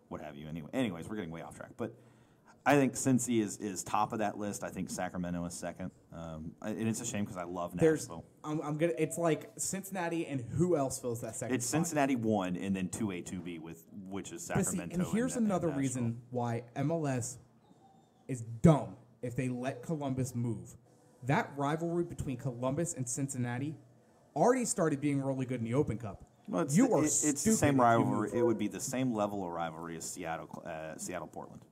what have you. Anyways, we're getting way off track, but I think Cincy is top of that list. I think Sacramento is second, and it's a shame because I love Nashville. It's like Cincinnati, and who else fills that second? It's Cincinnati 1, and then 2A, 2B which is Sacramento. And here's another reason why MLS is dumb if they let Columbus move. That rivalry between Columbus and Cincinnati already started being really good in the Open Cup. Well, it's the same rivalry. It would be the same level of rivalry as Seattle Portland.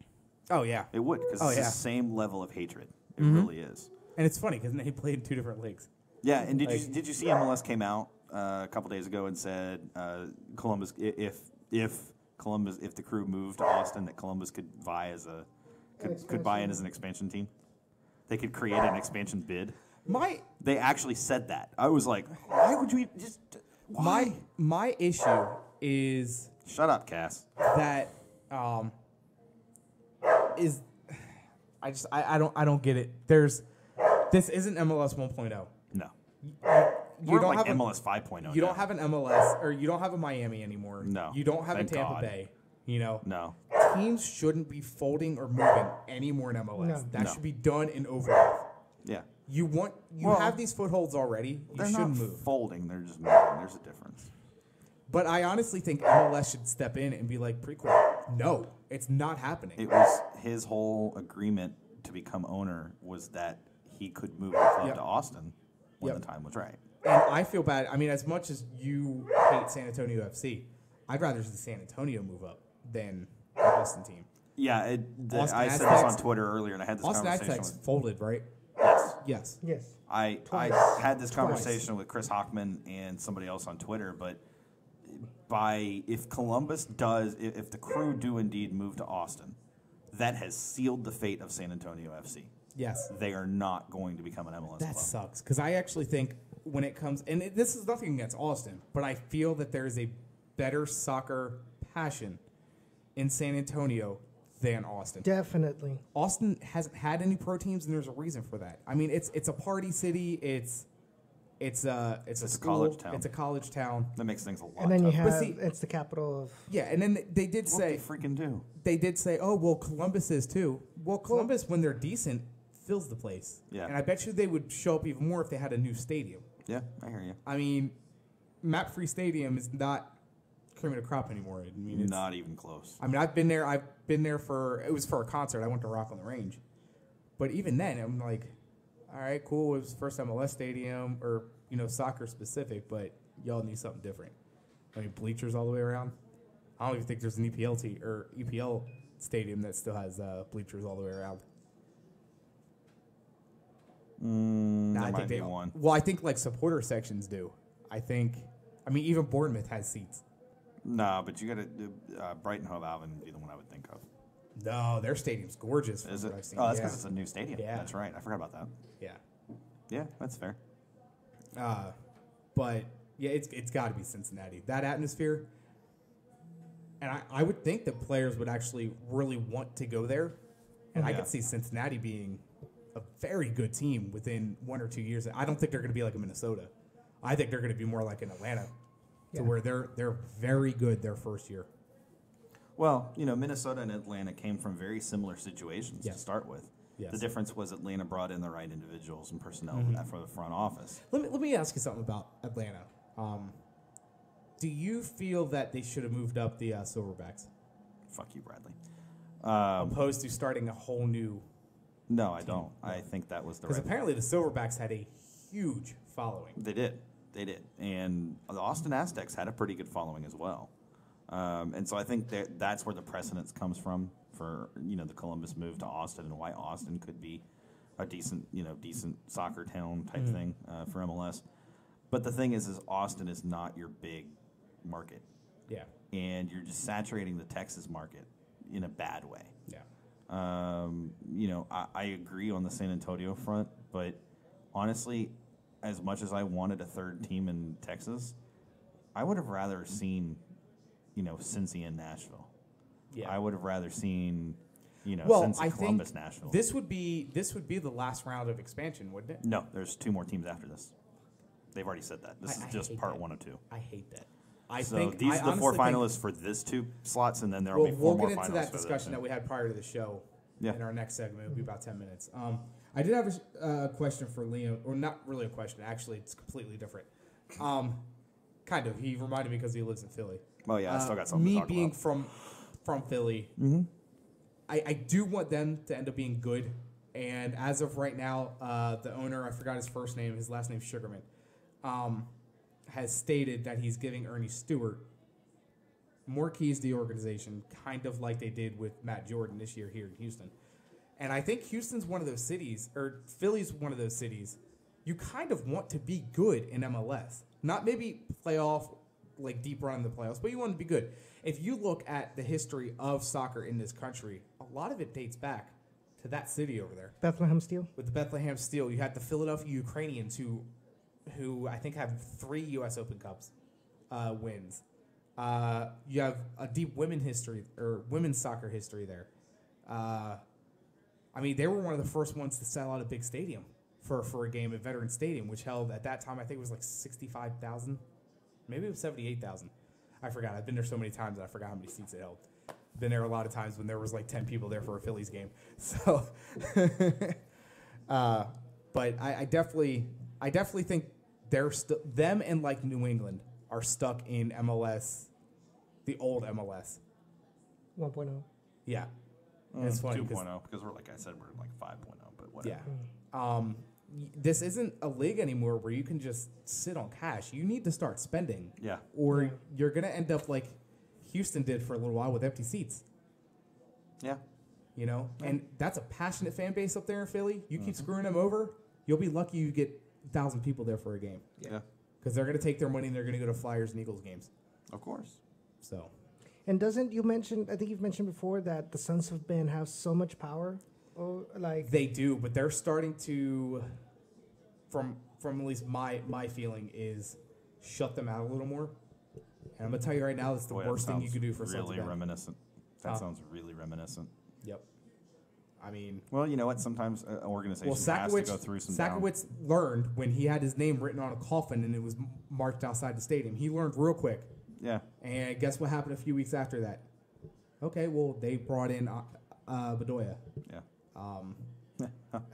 Oh, yeah. It would, because it's the same level of hatred. It really is. And it's funny, because they played in 2 different leagues. Yeah, and did you see MLS came out a couple days ago and said Columbus, if the Crew moved to Austin, that Columbus could buy in as an expansion team? They could create an expansion bid. They actually said that. I was like, why would you just... Why? My issue is... Shut up, Cass. That... I don't get it. This isn't MLS 1.0. No. we're like MLS 5.0. You don't have an MLS, or you don't have a Miami anymore. No. You don't have a Thank Tampa God. Bay. You know, No. teams shouldn't be folding or moving anymore in MLS. No. That No. should be done and over with. Yeah. You Well, have these footholds already. You They're shouldn't not move. folding. They're just moving. There's a difference. But I honestly think MLS should step in and be like, prequel. No, it's not happening. It was his whole agreement to become owner was that he could move the club Yep. to Austin when Yep. the time was right. And I feel bad. I mean, as much as you hate San Antonio FC, I'd rather see San Antonio move up than the Austin team. Yeah, Austin I said this Aztecs- on Twitter earlier, and I had this Austin conversation Aztecs with folded, right? yes. Yes. Yes. I Twice. had this Twice. conversation with Chris Hockman and somebody else on Twitter, but if Columbus does, if the Crew do indeed move to Austin, that has sealed the fate of San Antonio FC. Yes. They are not going to become an MLS That club. sucks because I actually think when it comes, and this is nothing against Austin, but I feel that there is a better soccer passion in San Antonio than Austin. Definitely. Austin hasn't had any pro teams, and there's a reason for that. I mean, it's a party city. It's a school, college town. It's a college town. That makes things a lot And then you tougher. have see- it's the capital of. Yeah, and then they did What say they freaking do? oh well, Columbus is too. Well, Columbus when they're decent fills the place. Yeah. And I bet you they would show up even more if they had a new stadium. Yeah, I hear you. I mean, Map Free Stadium is not cream of the crop anymore. I mean, it's, Not even close. I mean, I've been there it was for a concert. I went to Rock on the Range. But even then, I'm like, all right, cool. It was the first MLS stadium or, soccer specific, but y'all need something different. I mean, bleachers all the way around. I don't even think there's an EPL stadium that still has bleachers all the way around. There might be one. Well, I think like supporter sections do. Even Bournemouth has seats. No, but you got to Brighton Hove Albion would be the one I would think of. No, their stadium's gorgeous. From Is what it? I've seen. Oh, that's Yeah. because it's a new stadium. Yeah. That's right. I forgot about that. Yeah. Yeah, that's fair. But yeah, it's got to be Cincinnati. That atmosphere, and I would think that players would actually really want to go there, and I Yeah. could see Cincinnati being a very good team within 1 or 2 years. I don't think they're going to be like a Minnesota. I think they're going to be more like an Atlanta, to where they're very good their first year. Well, Minnesota and Atlanta came from very similar situations Yes. to start with. Yes. The difference was Atlanta brought in the right individuals and personnel for the front office. Let me ask you something about Atlanta. Do you feel that they should have moved up the Silverbacks Fuck you, Bradley. opposed to starting a whole new? No, I don't. I think that was the Because right. apparently the Silverbacks had a huge following. They did. And the Austin Aztecs had a pretty good following as well. And so I think that's where the precedence comes from for, the Columbus move to Austin and why Austin could be a decent soccer town type thing for MLS. But the thing is Austin is not your big market. Yeah. And you're just saturating the Texas market in a bad way. Yeah. I agree on the San Antonio front, but honestly, as much as I wanted a third team in Texas, I would have rather seen, Cincy and Nashville. Yeah. I would have rather seen, I Cincy, Columbus, think Nashville. this would be the last round of expansion, wouldn't it? No, there's 2 more teams after this. They've already said that. This I is just hate part that. 1 of 2. I hate that. So these are the 4 finalists for this 2 slots, and then there will be 4 We'll more get into finalists that for the discussion two. that we had prior to the show. Yeah. In our next segment, it'll be about 10 minutes. I did have a question for Liam, or not really a question. Actually, it's completely different. Kind of. He reminded me because he lives in Philly. Oh yeah, I still got something Me to talk being about. from Philly, I do want them to end up being good. And as of right now, the owner, I forgot his first name, his last name's Sugarman, has stated that he's giving Ernie Stewart more keys to the organization, kind of like they did with Matt Jordan this year here in Houston. And I think Houston's one of those cities, or Philly's one of those cities, you kind of want to be good in MLS. Not maybe playoff, like deep run in the playoffs, but you want to be good. If you look at the history of soccer in this country, a lot of it dates back to that city over there. Bethlehem Steel. With the Bethlehem Steel, you had the Philadelphia Ukrainians who I think have 3 U.S. Open Cups wins. You have a deep women's soccer history there. They were one of the first ones to sell out a big stadium for a game at Veterans Stadium, which held at that time, I think it was like 65,000. Maybe it was 78,000. I forgot. I've been there so many times that I forgot how many seats it held. Been there a lot of times when there was like 10 people there for a Phillies game. So, but I definitely think they're them and like New England are stuck in MLS, the old MLS. 1.0. Yeah. It's funny 2.0 because we're like I said, we're like 5.0, but whatever. Yeah. This isn't a league anymore where you can just sit on cash. You need to start spending. Yeah. Or you're going to end up like Houston did for a little while with empty seats. Yeah. You know? And that's a passionate fan base up there in Philly. You keep screwing them over, you'll be lucky you get 1,000 people there for a game. Yeah. Because they're going to take their money and they're going to go to Flyers and Eagles games. Of course. So. And doesn't you mention? I think you've mentioned before that the Sons of Ben have so much power. Oh, like They do, but they're starting to, from at least my feeling is, shut them out a little more. And I'm gonna tell you right now, that's the worst thing you could do for Sons of really Ben. reminiscent. That sounds really reminiscent. Yep. I mean, well, you know what? Sometimes an organization has to go through some. Sakowicz learned when he had his name written on a coffin and it was marked outside the stadium. He learned real quick. Yeah. And guess what happened a few weeks after that? Okay, well, they brought in Bedoya. Yeah.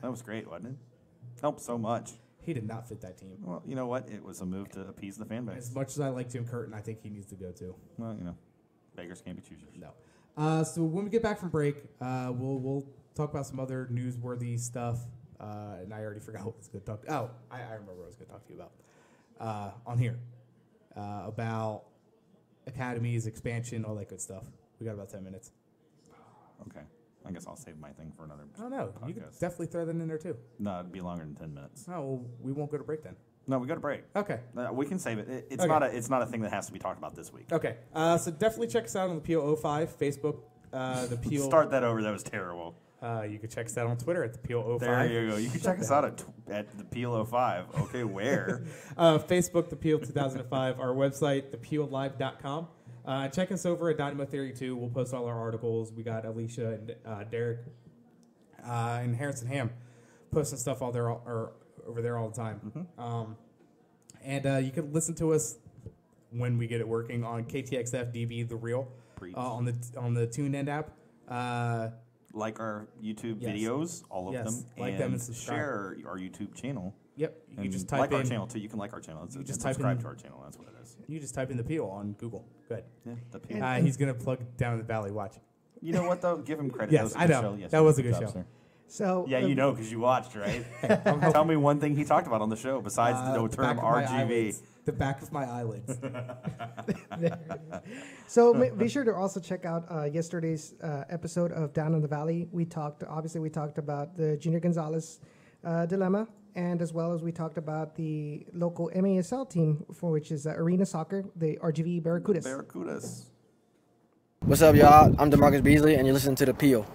That was great, wasn't it? Helped so much. He did not fit that team. Well, you know what? It was a move to appease the fan base. As much as I like Jim Curtin, I think he needs to go too. Well, you know, beggars can't be choosers. No. So when we get back from break, we'll talk about some other newsworthy stuff. And I already forgot what I was going to talk. Oh, I remember what I was going to talk to you about on here about academies, expansion, all that good stuff. We got about 10 minutes. Okay. I guess I'll save my thing for another I don't know. You could podcast. definitely throw that in there too. No, it'd be longer than 10 minutes. Oh, well, we won't go to break then. No, we got a break. Okay. We can save it. It's Okay. not a thing that has to be talked about this week. Okay. So definitely check us out on the Peel 05 Facebook. The Peel. Start that over. That was terrible. You can check us out on Twitter at the Peel 05. There you go. You can check us out at the Peel 05. Okay, where? Facebook, the Peel 2005. Our website, thepeellive.com. Check us over at Dynamo Theory 2. We'll post all our articles. We got Alicia and Derek and Harrison Ham posting stuff over there all the time. Mm-hmm. And you can listen to us when we get it working on KTXF-db, The Real, on the TuneIn app. Like our YouTube Yes. videos, all of Yes. them. Like them and subscribe. Share our YouTube channel. Yep. You can And just type like in our channel, too. You can like our channel. You And just type subscribe in- to our channel. That's what it is. You just type in the Peel on Google. Good. Yeah, the Peel. He's gonna plug Down in the Valley. Watch. You know what, though? Give him credit. Yes, That was a I good know. show. Yes, That was a good good job, show. sir. so. Yeah, you know because you watched, right? Tell me one thing he talked about on the show besides the back term of my RGV. eyelids. The back of my eyelids. So be sure to also check out yesterday's episode of Down in the Valley. We talked about the Junior Gonzalez dilemma, and as well as we talked about the local MASL team, for which is Arena Soccer, the RGV Barracudas. Barracudas. What's up, y'all? I'm DeMarcus Beasley, and you're listening to The Peel.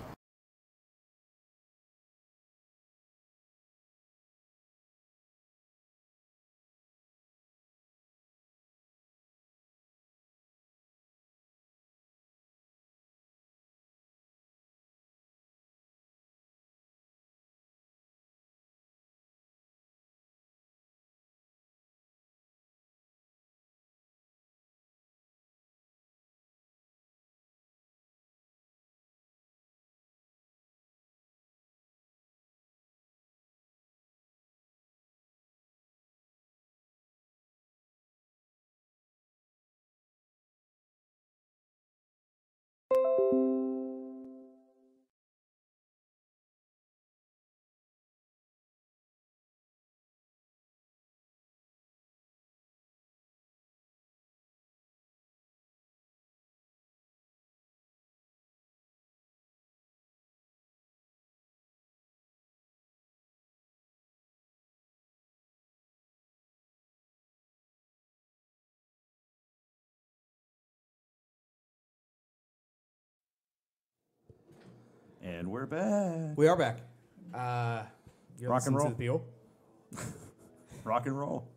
And we're back. We are back. You're Rock and listening roll. To the Peel. Rock and roll.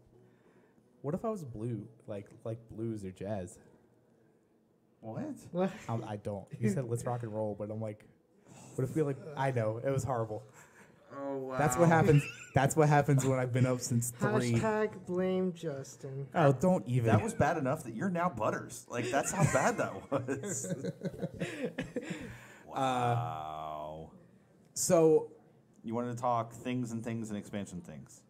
What if I was blue, like blues or jazz? What? What? I don't. You said let's rock and roll, but I'm like, what if we like? I know it was horrible. Oh, wow. That's what happens. That's what happens when I've been up since 3. Hashtag blame Justin. Oh, don't even. That was bad enough that you're now Butters. Like, that's how bad that was. Wow. So You wanted to talk things and expansion things.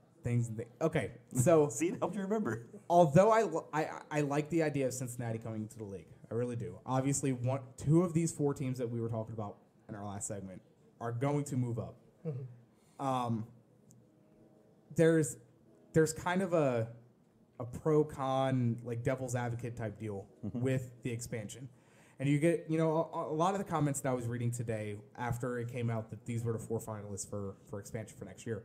Okay, so See, it helped you remember. although I like the idea of Cincinnati coming into the league, I really do. Obviously, 2 of these 4 teams that we were talking about in our last segment are going to move up. There's kind of a pro-con, like devil's advocate type deal with the expansion. And you get, a lot of the comments that I was reading today after it came out that these were the 4 finalists for expansion for next year.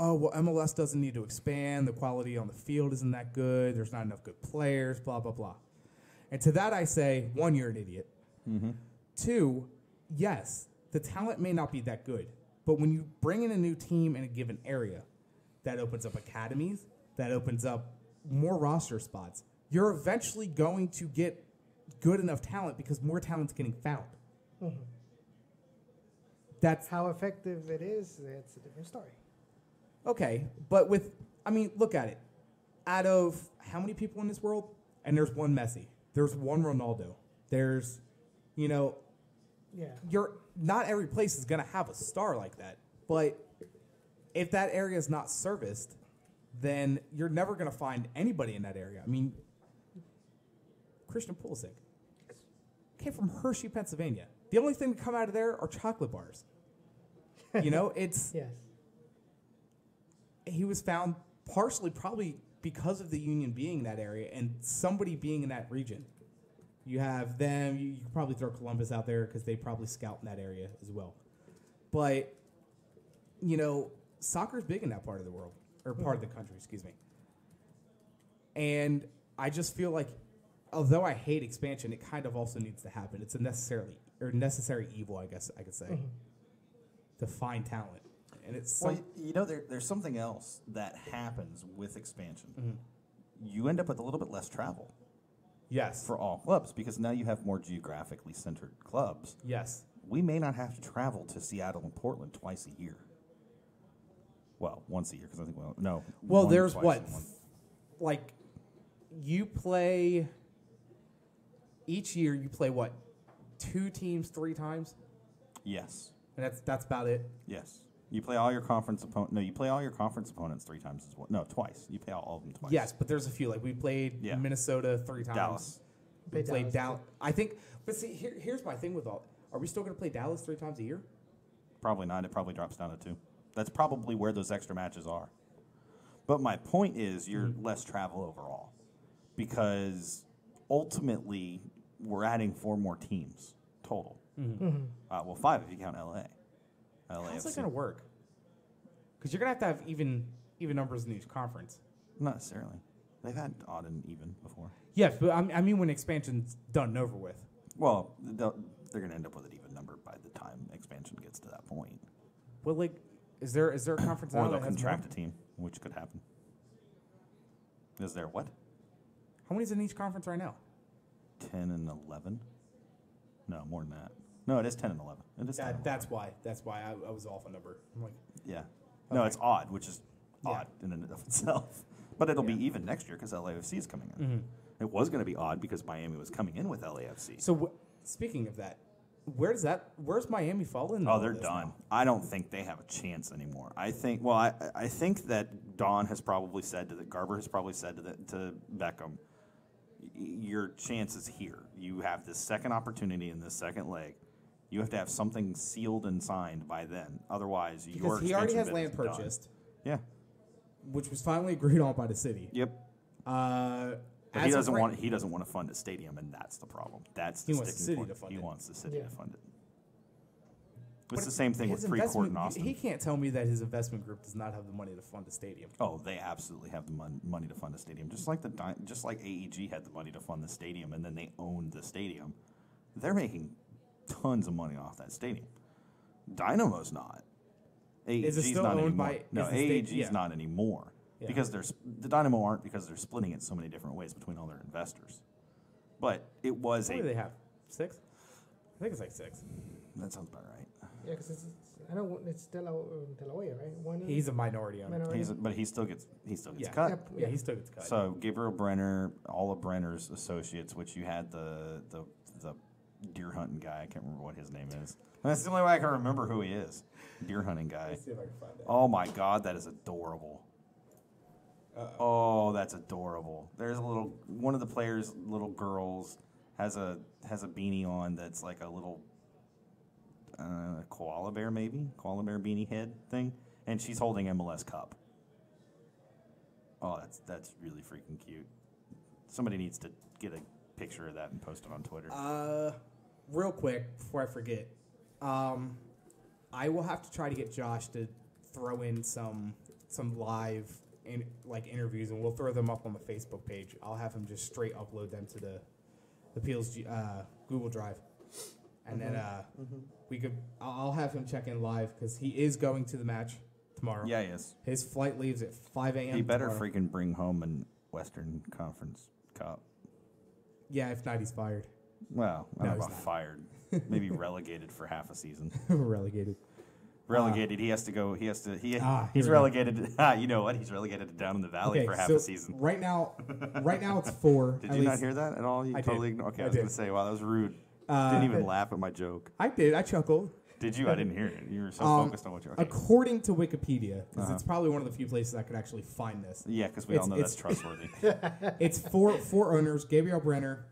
Oh, well, MLS doesn't need to expand. The quality on the field isn't that good. There's not enough good players, blah, blah, blah. And to that I say, 1, you're an idiot. 2, yes, the talent may not be that good. But when you bring in a new team in a given area, that opens up academies, that opens up more roster spots. You're eventually going to get good enough talent because more talent's getting found. That's How effective it is, it's a different story. okay. But look at it. Out of how many people in this world? And there's one Messi. There's one Ronaldo. There's, Yeah. not every place is going to have a star like that. But if that area is not serviced, then you're never going to find anybody in that area. I mean, Christian Pulisic came from Hershey, Pennsylvania. The only thing to come out of there are chocolate bars. It's Yes. he was found partially probably because of the Union being in that area and somebody being in that region. You have them. You could probably throw Columbus out there because they probably scout in that area as well. But, soccer's big in that part of the world, or part of the country, excuse me. And I just feel like, although I hate expansion, it kind of also needs to happen. It's a necessary evil, I guess I could say, to find talent. And it's there's something else that happens with expansion. You end up with a little bit less travel. Yes. For all clubs, because now you have more geographically centered clubs. Yes. We may not have to travel to Seattle and Portland twice a year. Well, once a year, because I think, no. Well, one, there's twice, what? and one. Like, you play, each year you play what? 2 teams 3 times? Yes. And that's about it? Yes. You play all your conference opponents. No, you play all your conference opponents 3 times as well. No, twice. You play all of them twice. Yes, but there's a few. Like, we played Minnesota 3 times. Dallas. We played Dallas. I think, but see, here's my thing with all. Are we still going to play Dallas 3 times a year? Probably not. It probably drops down to 2. That's probably where those extra matches are. But my point is you're less travel overall. Because ultimately, we're adding 4 more teams total. Well, 5 if you count LA. How's that going to work? Because you're going to have even numbers in each conference. Not necessarily. They've had odd and even before. Yes, but I mean when expansion's done and over with. Well, they're going to end up with an even number by the time expansion gets to that point. Well, like, is there a conference now Or they'll that has contract a more? team, which could happen. Is there what? How many's in each conference right now? 10 and 11? No, more than that. No, it is 10 and 11. It is 10 and 11. That's why I was off a number. I'm like, Yeah. No, it's odd, which is odd in and of itself. But it'll be even next year because LAFC is coming in. It was going to be odd because Miami was coming in with LAFC. so speaking of that, where's Miami falling? Oh, they're done. I don't think they have a chance anymore. I think. Well, I think that Don has probably said Garber has probably said to Beckham, your chance is here. You have this second opportunity in this second leg. You have to have something sealed and signed by then. Otherwise, because he already has land purchased. Yeah. Which was finally agreed on by the city. Yep. But he doesn't want to fund a stadium, and that's the problem. That's the sticking point. He wants the city to fund it. It's the same thing with Freeport and Austin. He can't tell me that his investment group does not have the money to fund a stadium. Oh, they absolutely have the money to fund a stadium. Just like AEG had the money to fund the stadium, and then they owned the stadium. They're making tons of money off that stadium. Dynamo's not. Is it still not owned anymore. by? No, AEG's not anymore because the Dynamo aren't because they're splitting it so many different ways between all their investors. But it was What do they have? 6? I think it's like 6. That sounds about right. Yeah, because I know it's De La Hoya, right? He's a minority owner. But he still gets Yeah. cut. Yeah, he still gets cut. So Gabriel Brenner, all of Brenner's associates, which you had the deer hunting guy. I can't remember what his name is. That's the only way I can remember who he is. Deer hunting guy. Let's see if I can find that. Oh my God, that is adorable. Oh, that's adorable. There's one of the players' little girls has a beanie on that's like a little koala bear beanie head thing, and she's holding MLS Cup. Oh, that's really freaking cute. Somebody needs to get a picture of that and post it on Twitter. Real quick before I forget, I will have to try to get Josh to throw in some live interviews, and we'll throw them up on the Facebook page. I'll have him just straight upload them to the Peel's Google Drive, and then I'll have him check in live because he is going to the match tomorrow. Yeah, he is. His flight leaves at 5 a.m. He better tomorrow. freaking bring home an Western Conference Cup. Yeah, if not, he's fired. Well, I No, don't know he's about not. fired. Maybe relegated for half a season. Relegated. Relegated. He has to go. He's here we go. relegated. You know what? He's relegated to down in the valley for half a season. Right now it's 4. Did you not hear that at all? You I totally did. Okay, I I was going did. to say, wow, that was rude. Didn't even laugh at my joke. I did. I chuckled. Did you? I didn't hear it. You were so focused on what you were. Okay. According to Wikipedia, because it's probably one of the few places I could actually find this. Yeah, because we all know that's trustworthy. It's four owners: Gabriel Brenner,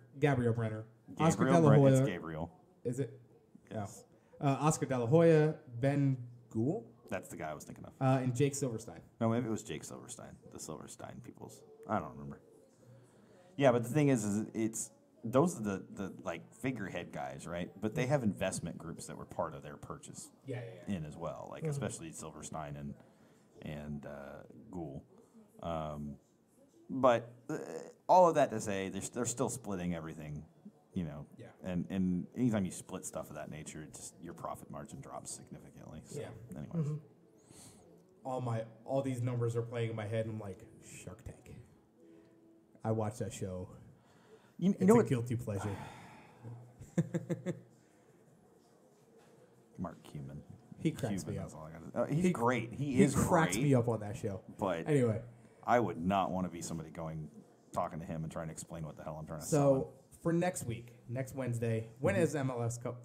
Oscar De La Hoya. It's Gabriel. Is it? Yes. Oscar De La Hoya, Ben Gould, That's the guy I was thinking of. and Jake Silverstein. No, maybe it was Jake Silverstein. The Silverstein peoples. I don't remember. Yeah, but the thing is it's those are the like figurehead guys, right? But they have investment groups that were part of their purchase in as well, like especially Silverstein and Gould. But all of that to say, they're still splitting everything, you know. Yeah. And anytime you split stuff of that nature, your profit margin drops significantly. So, anyways. All these numbers are playing in my head, and I'm like, Shark Tank. I watched that show. You It's know a what? guilty pleasure. Mark Cuban. He cracks me up. That's all I got. He's great. He is cracks great. me up on that show. But Anyway, I would not want to be somebody talking to him and trying to explain what the hell I'm trying to sell so for next week, next Wednesday, when is MLS Cup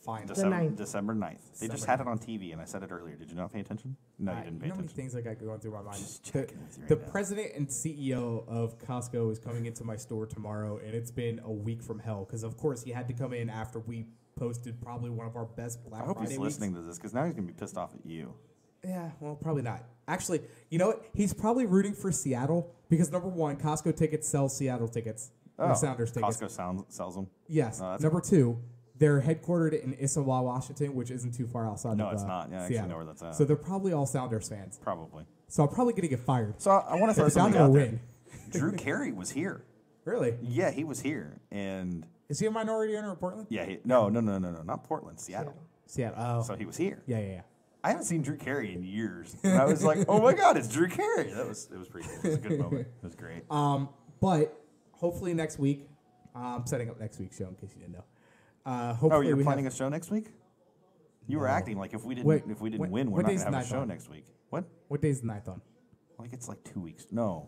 Final? him. 9th. December 9th. They just had it on TV, and I said it earlier. Did you not pay attention? No, you didn't pay You know how many attention. things I got going through my mind? Just checking with you right The now. president and CEO of Costco is coming into my store tomorrow, and it's been a week from hell because, of course, he had to come in after we posted probably one of our best Black I hope Friday he's weeks. listening to this because now he's going to be pissed off at you. Yeah, well, probably not. Actually, you know what? He's probably rooting for Seattle because, number one, Costco tickets sell Seattle tickets. Or Sounders tickets. Costco sells them. Yes. Oh, that's Number two, they're headquartered in Issaquah, Washington, which isn't too far outside No, of it's not. Yeah, I actually Seattle. know where that's at. So they're probably all Sounders fans. Probably. So I'm probably going to get fired. So I want to throw If something Sounders out there. win. Drew Carey was here. Really? Yeah, he was here. And Is he a minority owner of Portland? yeah, no, not Portland, Seattle. Seattle. Oh. So he was here. Yeah. I haven't seen Drew Carey in years. And I was like, oh my God, it's Drew Carey. It was pretty cool. It was a good moment. It was great. But hopefully next week, I'm setting up next week's show in case you didn't know. Hopefully You're we planning have, a show next week? You were No. acting like if we didn't Wait, win, what we're not going day's to have a ninth show on? next week. What? What day's the 9th on? Like it's like 2 weeks. No.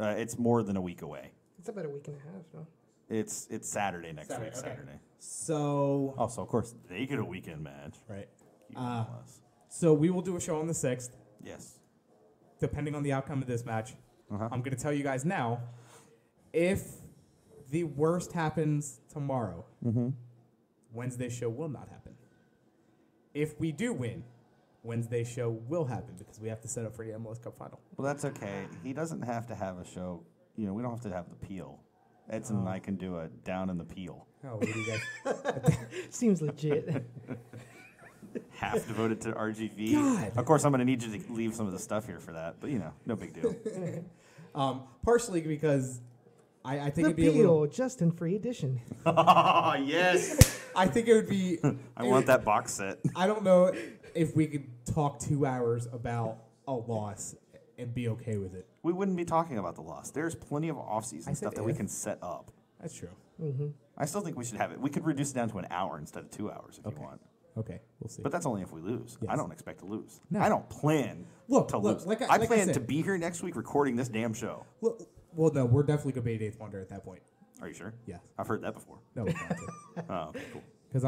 It's more than a week away. It's about a week and a half, no? It's Saturday next week. okay. Saturday. So, Oh, so of course they get a weekend match. right. Keep it less. So we will do a show on the 6th, Yes. depending on the outcome of this match. Uh-huh. I'm going to tell you guys now, if the worst happens tomorrow, Wednesday's show will not happen. If we do win, Wednesday's show will happen because we have to set up for the MLS Cup Final. Well, that's okay. He doesn't have to have a show. You know, we don't have to have the peel. Edson and I can do a down in the peel. Oh, what do you guys? Seems legit. Half devoted to RGV. God. Of course, I'm going to need you to leave some of the stuff here for that, but you know, no big deal. Partially because I think The it'd be a little. Peel, just in free edition. Oh, yes. I think it would be. I want that box set. I don't know if we could talk 2 hours about a loss and be okay with it. We wouldn't be talking about the loss. There's plenty of off-season said stuff that we if. can set up. That's true. I still think we should have it. We could reduce it down to an hour instead of 2 hours if you want. Okay, we'll see. But that's only if we lose. Yes. I don't expect to lose. No. I don't plan to lose. I plan to be here next week recording this damn show. Well, no, we're definitely going to be 8th wonder at that point. Are you sure? Yes. I've heard that before. No, we're not. Oh, okay, cool. Because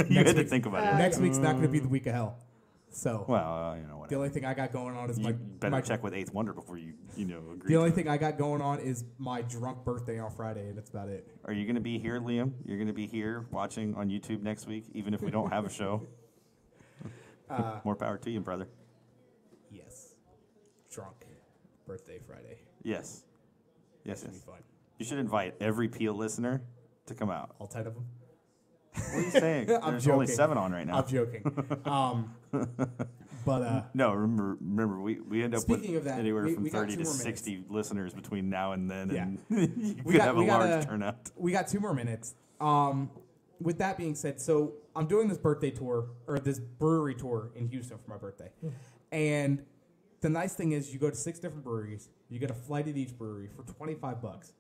You had to think about it. Next week's not going to be the week of hell. So, Well, you know what? the only thing I got going on is You my better check with 8th Wonder before you agree. The only to it. thing I got going on is my drunk birthday on Friday, and that's about it. Are you going to be here, Liam? You're going to be here watching on YouTube next week, even if we don't have a show? More power to you, brother. Yes. Drunk birthday Friday. Yes. Yes, Should yes. be fun. You should invite every Peel listener to come out. All 10 of them. What are you saying? I'm There's only joking. 7 on right now. I'm joking. But No, remember, we end up Speaking with of that, anywhere we from got 30 2 to more 60 listeners between now and then, Yeah. and you We could got- have a we got large a- turnout. we got 2 more minutes. With that being said, so I'm doing this birthday tour, or this brewery tour in Houston for my birthday. And the nice thing is you go to 6 different breweries. You get a flight at each brewery for $25.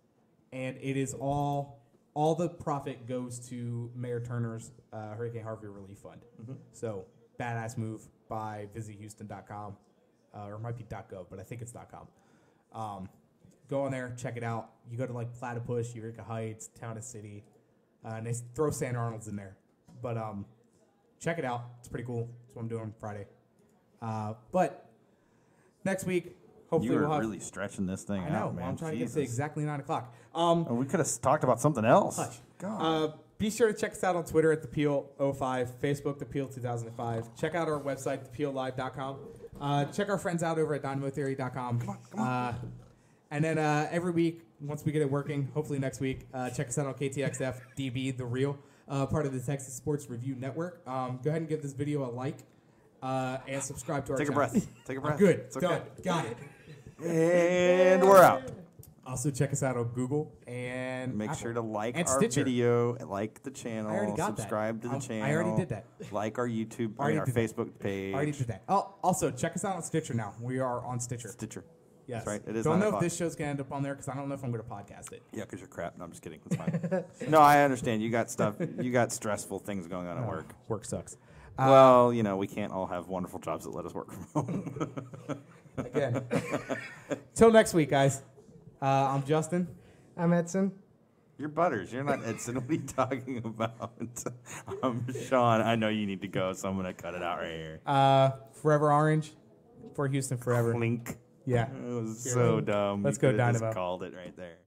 And it is all the profit goes to Mayor Turner's Hurricane Harvey Relief Fund. So, badass move by visithouston.com. Or it might be .gov, but I think it's .com. Go on there, check it out. You go to like Platypus, Eureka Heights, Town and City, and they throw St. Arnold's in there. But check it out. It's pretty cool. That's what I'm doing Friday. But next week, hopefully You we'll are have... really stretching this thing I know. out, man. I'm trying to get to Jesus. exactly 9 o'clock. We could have talked about something else. Hush. God. Be sure to check us out on Twitter at ThePeel05, Facebook ThePeel2005. Check out our website, ThePeelLive.com. Check our friends out over at DynamoTheory.com. Come on. And then every week, once we get it working, hopefully next week, check us out on KTXF-db, The Real, part of the Texas Sports Review Network. Go ahead and give this video a like and subscribe to our Take a channel. breath. Take a breath. Good. It's okay. Done. Got it. And we're out. Also, check us out on Google and Make Apple. sure to like And our Stitcher. video, like the channel, I already got that. subscribe to the channel. I already did that. Like our YouTube, Already our did that. Facebook page. I already did that. Oh, also, check us out on Stitcher now. We are on Stitcher. Stitcher. Yes. That's right. It is Don't 9 know if o'clock. this show's going to end up on there because I don't know if I'm going to podcast it. Yeah, because you're crap. No, I'm just kidding. That's fine. No, I understand. You got stuff. You got stressful things going on at work. Work sucks. Well, we can't all have wonderful jobs that let us work from home. Again. Till next week, guys. I'm Justin. I'm Edson. You're Butters. You're not Edson. What are you talking about? I'm Sean. I know you need to go, so I'm going to cut it out right here. Forever Orange. For Houston forever. Clink. Yeah. It was so dumb. Let's You go, could've just Dynamo. called it right there.